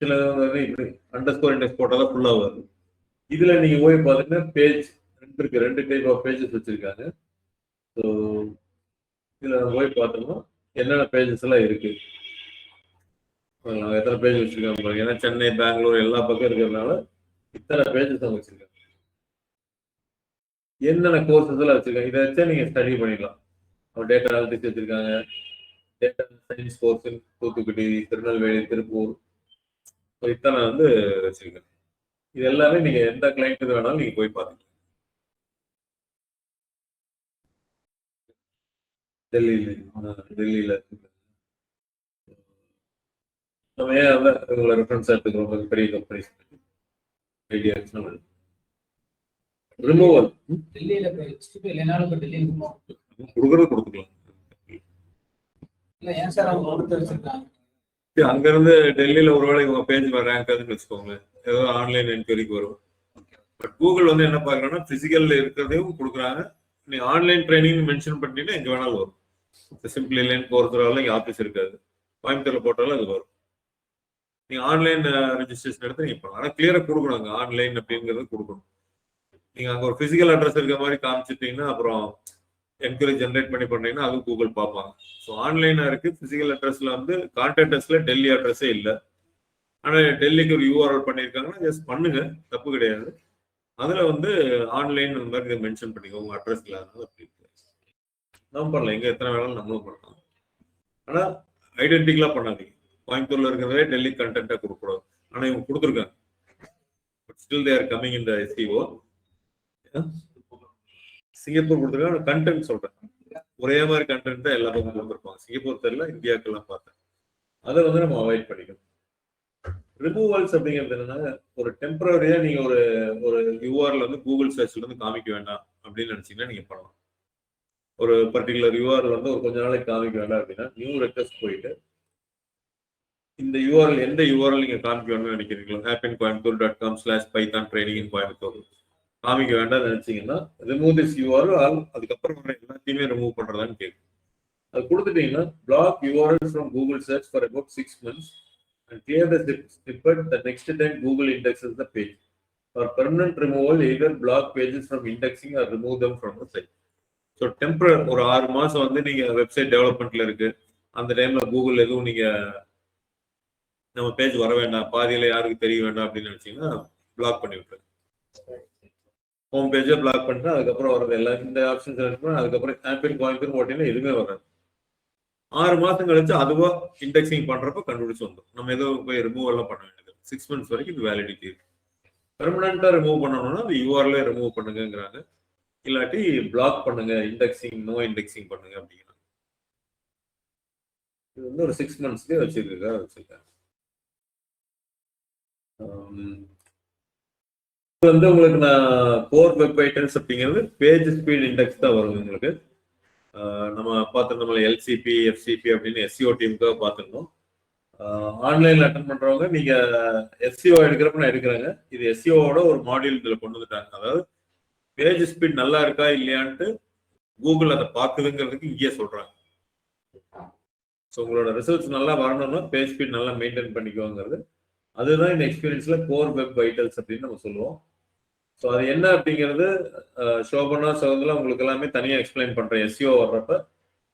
சில வந்து இப்படி அண்டர்ஸ்கோர் இண்டெக்ஸ் போட்டாதான் ஃபுல்லா வரும். இதுல நீங்க போய் பார்த்தீங்கன்னா பேஜ் இருக்கு, 2 டைப் ஆஃப் பேஜஸ் வச்சிருக்காங்க. ஸோ இதுல போய் பார்த்தோம்னா என்னென்ன பேஜஸ் எல்லாம் இருக்கு, எத்தனை பேஜ் வச்சிருக்காங்க பாருங்க. ஏன்னா சென்னை, பெங்களூர் எல்லா பக்கம் இருக்கிறதுனால இத்தனை பேஜஸ் அவங்க வச்சிருக்காங்க. என்னென்ன கோர்சஸ் எல்லாம் வச்சிருக்காங்க இதை வச்சா நீங்க ஸ்டடி பண்ணிக்கலாம். டேட்டா அனாலிட்டிக்ஸ் வச்சிருக்காங்க, data science course Thoothukudi, Tirunelveli, Tiruppur, இத்தனை வந்து வச்சிருக்காங்க. இது எல்லாமே நீங்க எந்த கிளைண்ட் வேணாலும் நீங்க போய் பார்த்துக்கலாம். டெல்லியில நம்ம ஏன் உங்களை ரெஃபரன்ஸ் எடுத்துக்கிறோம் பெரிய கம்பெனிஸ் ஐடியா ரிமூவல் டெல்லியில இல்லைனாலும் டெல்லியில் கொடுக்கறது கொடுத்துக்கலாம். இல்லை ஏன் சார் அவங்க கொடுத்து வச்சிருக்காங்க? அங்க இருந்து டெல்லியில ஒருவேளை உங்க பேஜ் ரேங்க் ஆகுதுன்னு வச்சுக்கோங்க, ஏதோ ஆன்லைன் என்கொயரிக்கு வரும். பட் கூகுள் வந்து என்ன பாக்குறாங்கன்னா பிசிக்கல்ல இருக்கிறதையும் கொடுக்குறாங்க. நீங்க ஆன்லைன் ட்ரைனிங் மென்ஷன் பண்ணிட்டீங்கன்னா எங்க வேணாலும் வரும். சிம்பிள் இல்லைன்னு போறதுனால இங்க ஆஃபீஸ் இருக்காது, கோயம்புத்தூர்ல போட்டாலும் அது வரும். நீங்க ஆன்லைன் ரெஜிஸ்ட்ரேஷன் எடுத்து நீங்க பண்ணலாம். ஆனால் கிளியரா கொடுக்கணும், ஆன்லைன் அப்படிங்கிறது கொடுக்கணும். நீங்க அங்க ஒரு பிசிக்கல் அட்ரஸ் இருக்க மாதிரி காமிச்சிட்டீங்கன்னா அப்புறம் என்கொயரி ஜென்ரேட் பண்ணி பண்ணீங்கன்னா அது கூகுள் பார்ப்பாங்க. ஸோ ஆன்லைனா இருக்கு, பிசிக்கல் அட்ரஸ்ல வந்து கான்டாக்டர்ஸ்ல டெல்லி அட்ரஸே இல்லை. ஆனால் டெல்லிக்கு ஒரு URL பண்ணியிருக்காங்கன்னா ஜஸ்ட் பண்ணுங்க, தப்பு கிடையாது. அதுல வந்து ஆன்லைன் அந்த மாதிரி மென்ஷன் பண்ணிக்கோ உங்க அட்ரஸ் இல்லாதனால அப்படி நம்ம பண்ணலாம். எங்க எத்தனை வேணாலும் நம்மளும் பண்ணலாம். ஆனா ஐடென்டிக்கலா பண்ணாதீங்க. கோயம்புத்தூர்ல இருக்கிறதே டெல்லி கண்டென்ட்டா கொடுக்கக்கூடாது. ஆனா இவங்க கொடுத்துருக்காங்க. Still they are coming in the SEO. Singapore கொடுத்துருக்காங்க. கண்டென்ட் சொல்றேன், ஒரே மாதிரி கண்டென்ட் தான் எல்லா பக்கம் கொடுத்துருப்பாங்க. சிங்கப்பூர் தெரியல, இந்தியாவுக்கெல்லாம் பார்த்தேன். அதை வந்து நம்ம அவாய்ட் பண்ணிக்கணும். ரிமூவல்ஸ் அப்படிங்கிறது என்னன்னா ஒரு டெம்பரரியா நீங்க ஒரு ஒரு யூஆர்எல் வந்து கூகுள் சர்ச்ல இருந்து காமிக்க வேண்டாம் அப்படின்னு நினைச்சீங்கன்னா நீங்க பண்ணலாம். ஒரு பர்டிகுலர் யூஆர்எல் வந்து ஒரு கொஞ்ச நாளைக்கு காமிக்க வேண்டாம் அப்படின்னா நியூ ரெக்வெஸ்ட் போயிட்டு இந்த யூஆர்எல் எந்த யூஆர்எல் நீங்க காமிக்க வேணும்னு நினைக்கிறீங்களோ happincoimbatore.com/python training in Coimbatore காமிக்க வேண்டாம் நினைச்சீங்கன்னா ரிமூவ் திஸ் யூஆர்எல், அதுக்கப்புறம் எல்லாத்தையுமே ரிமூவ் பண்றதான்னு கேட்கும். அது கொடுத்துட்டீங்கன்னா block URL from Google search for about 6 months and clear the snippet the next time Google indexes the page. For permanent removal, either block pages from indexing or remove them from the site. So temporary ஒரு 6 மாசம் வந்து நீங்க website டெவலப்மெண்ட்ல இருக்கு, அந்த டைம்ல Google எதுவும் நீங்க நம்ம பேஜ் வர வேண்டாம், பாதியில யாருக்கு தெரிய வேண்டாம் அப்படின்னு நினைச்சீங்கன்னா பிளாக் பண்ணி விட்டுரு. ஹோம் பேஜை பிளாக் பண்ணிட்டு அதுக்கப்புறம் வர்றது எல்லாம் இந்த ஆப்ஷன் செலக்ட் பண்ணி அதுக்கப்புறம் ஆப்பிள் கோயம்புத்தூர் போட்டீங்கன்னா எதுவுமே வராது. 6 மாசம் கழிச்சு அதுவா இண்டெக்ஸிங் பண்றப்ப கண்டுபிடிச்சு வந்துடும். நம்ம எதுவும் போய் ரிமூவ் எல்லாம் பண்ண வேண்டியது. 6 months வரைக்கும் இது வேலிடிட்டி இருக்கு. பெர்மனண்டா ரிமூவ் பண்ணணும்னா அது யூஆர்எல் ரிமூவ் பண்ணுங்கிறாங்க, இல்லாட்டி பிளாக் பண்ணுங்க, இண்டெக்ஸிங் நோ இண்டெக்ஸிங் பண்ணுங்க அப்படிங்கிறாங்க. இது வந்து ஒரு 6 monthsலயே வச்சிருக்காங்க. இது வந்து உங்களுக்கு நான் கோர் வெப் வைட்டல்ஸ் அப்படிங்கிறது பேஜ் ஸ்பீட் இண்டெக்ஸ் தான் வரும் உங்களுக்கு. நம்ம பார்த்துருந்தோம் எல்சிபி எஃப்சிபி அப்படின்னு எஸ்சிஓ டீமுக்காக பார்த்துருந்தோம். ஆன்லைன்ல அட்டன் பண்றவங்க நீங்க எஸ்சிஓ எடுக்கிறப்ப நான் எடுக்கிறாங்க, இது எஸ்சிஓட ஒரு மாடியூல் இதுல கொண்டு வந்துட்டாங்க. அதாவது பேஜ் ஸ்பீட் நல்லா இருக்கா இல்லையான்ட்டு கூகுள் அதை பார்க்குதுங்கிறதுக்கு இங்கேயே சொல்றாங்க. ஸோ உங்களோட ரிசல்ட்ஸ் நல்லா வரணும்னா பேஜ் ஸ்பீட் நல்லா மெயின்டைன் பண்ணிக்கோங்கிறது, அதுதான் இந்த எக்ஸ்பீரியன்ஸ்ல கோர் வெப் வைட்டல்ஸ் அப்படின்னு நம்ம சொல்லுவோம். ஸோ அது என்ன அப்படிங்கிறது சோபனா சகோதரா உங்களுக்கு எல்லாமே தனியாக எக்ஸ்பிளைன் பண்றேன். எஸ்சிஓ வர்றப்ப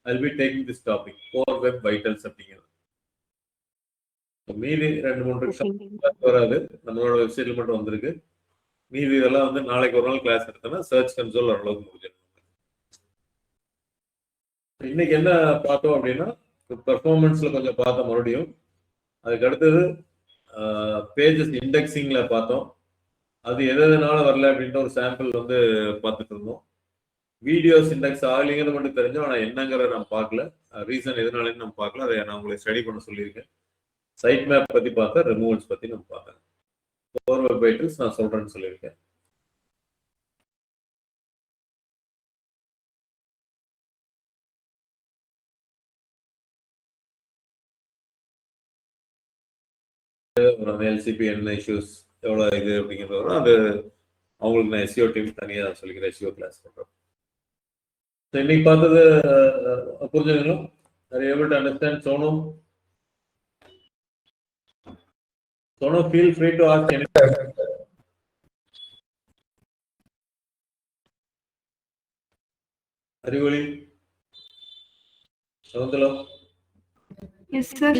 I'll be taking this topic, core web vitals அப்படிங்கிறது. மீதி 2-3 வராது, நம்மளோட வெப்சைட்ல மட்டும் வந்திருக்கு. மீதி இதெல்லாம் வந்து நாளைக்கு ஒரு நாள் கிளாஸ் எடுத்தோம்னா சர்ச் கன்சோல் ஓரளவுக்கு முடிஞ்சிடும். இன்னைக்கு என்ன பார்த்தோம் அப்படின்னா பெர்ஃபார்மன்ஸ்ல கொஞ்சம் பார்த்தோம் மறுபடியும். அதுக்கு அடுத்தது பேஜஸ் இண்டெக்ஸிங்ல பார்த்தோம். அது எதனால வரல அப்படின்ற ஒரு சாம்பிள் வந்து பார்த்துட்டு இருந்தோம். வீடியோஸ் இண்டெக்ஸ் ஆகலைங்கிறது மட்டும் தெரிஞ்சோம், ஆனால் என்னங்கிறத நம்ம பார்க்கல, ரீசன் எதனாலன்னு நம்ம பார்க்கல. அதை நான் உங்களை ஸ்டடி பண்ண சொல்லியிருக்கேன். சைட் மேப் பத்தி பார்த்தேன், ரிமூவல்ஸ் பத்தி நம்ம பார்த்தேன், கோர் வெப் வைட்டல்ஸ் நான் சொல்றேன்னு சொல்லியிருக்கேன். எல்சிபி என்ன இஷ்யூஸ் எவ்வளோ இது அப்படிங்கிறது அது அவங்களுக்கு நான் எஸ்சிஓ டீம் தனியாக சொல்லிக்கிறேன், எஸ்சிஓ கிளாஸ் பண்ணுறோம். ஸோ இன்னைக்கு பார்த்தது புரிஞ்சுக்கணும். Are you able to understand? Sonu, feel free to ask anything. Arivoli? Hello? Yes, sir.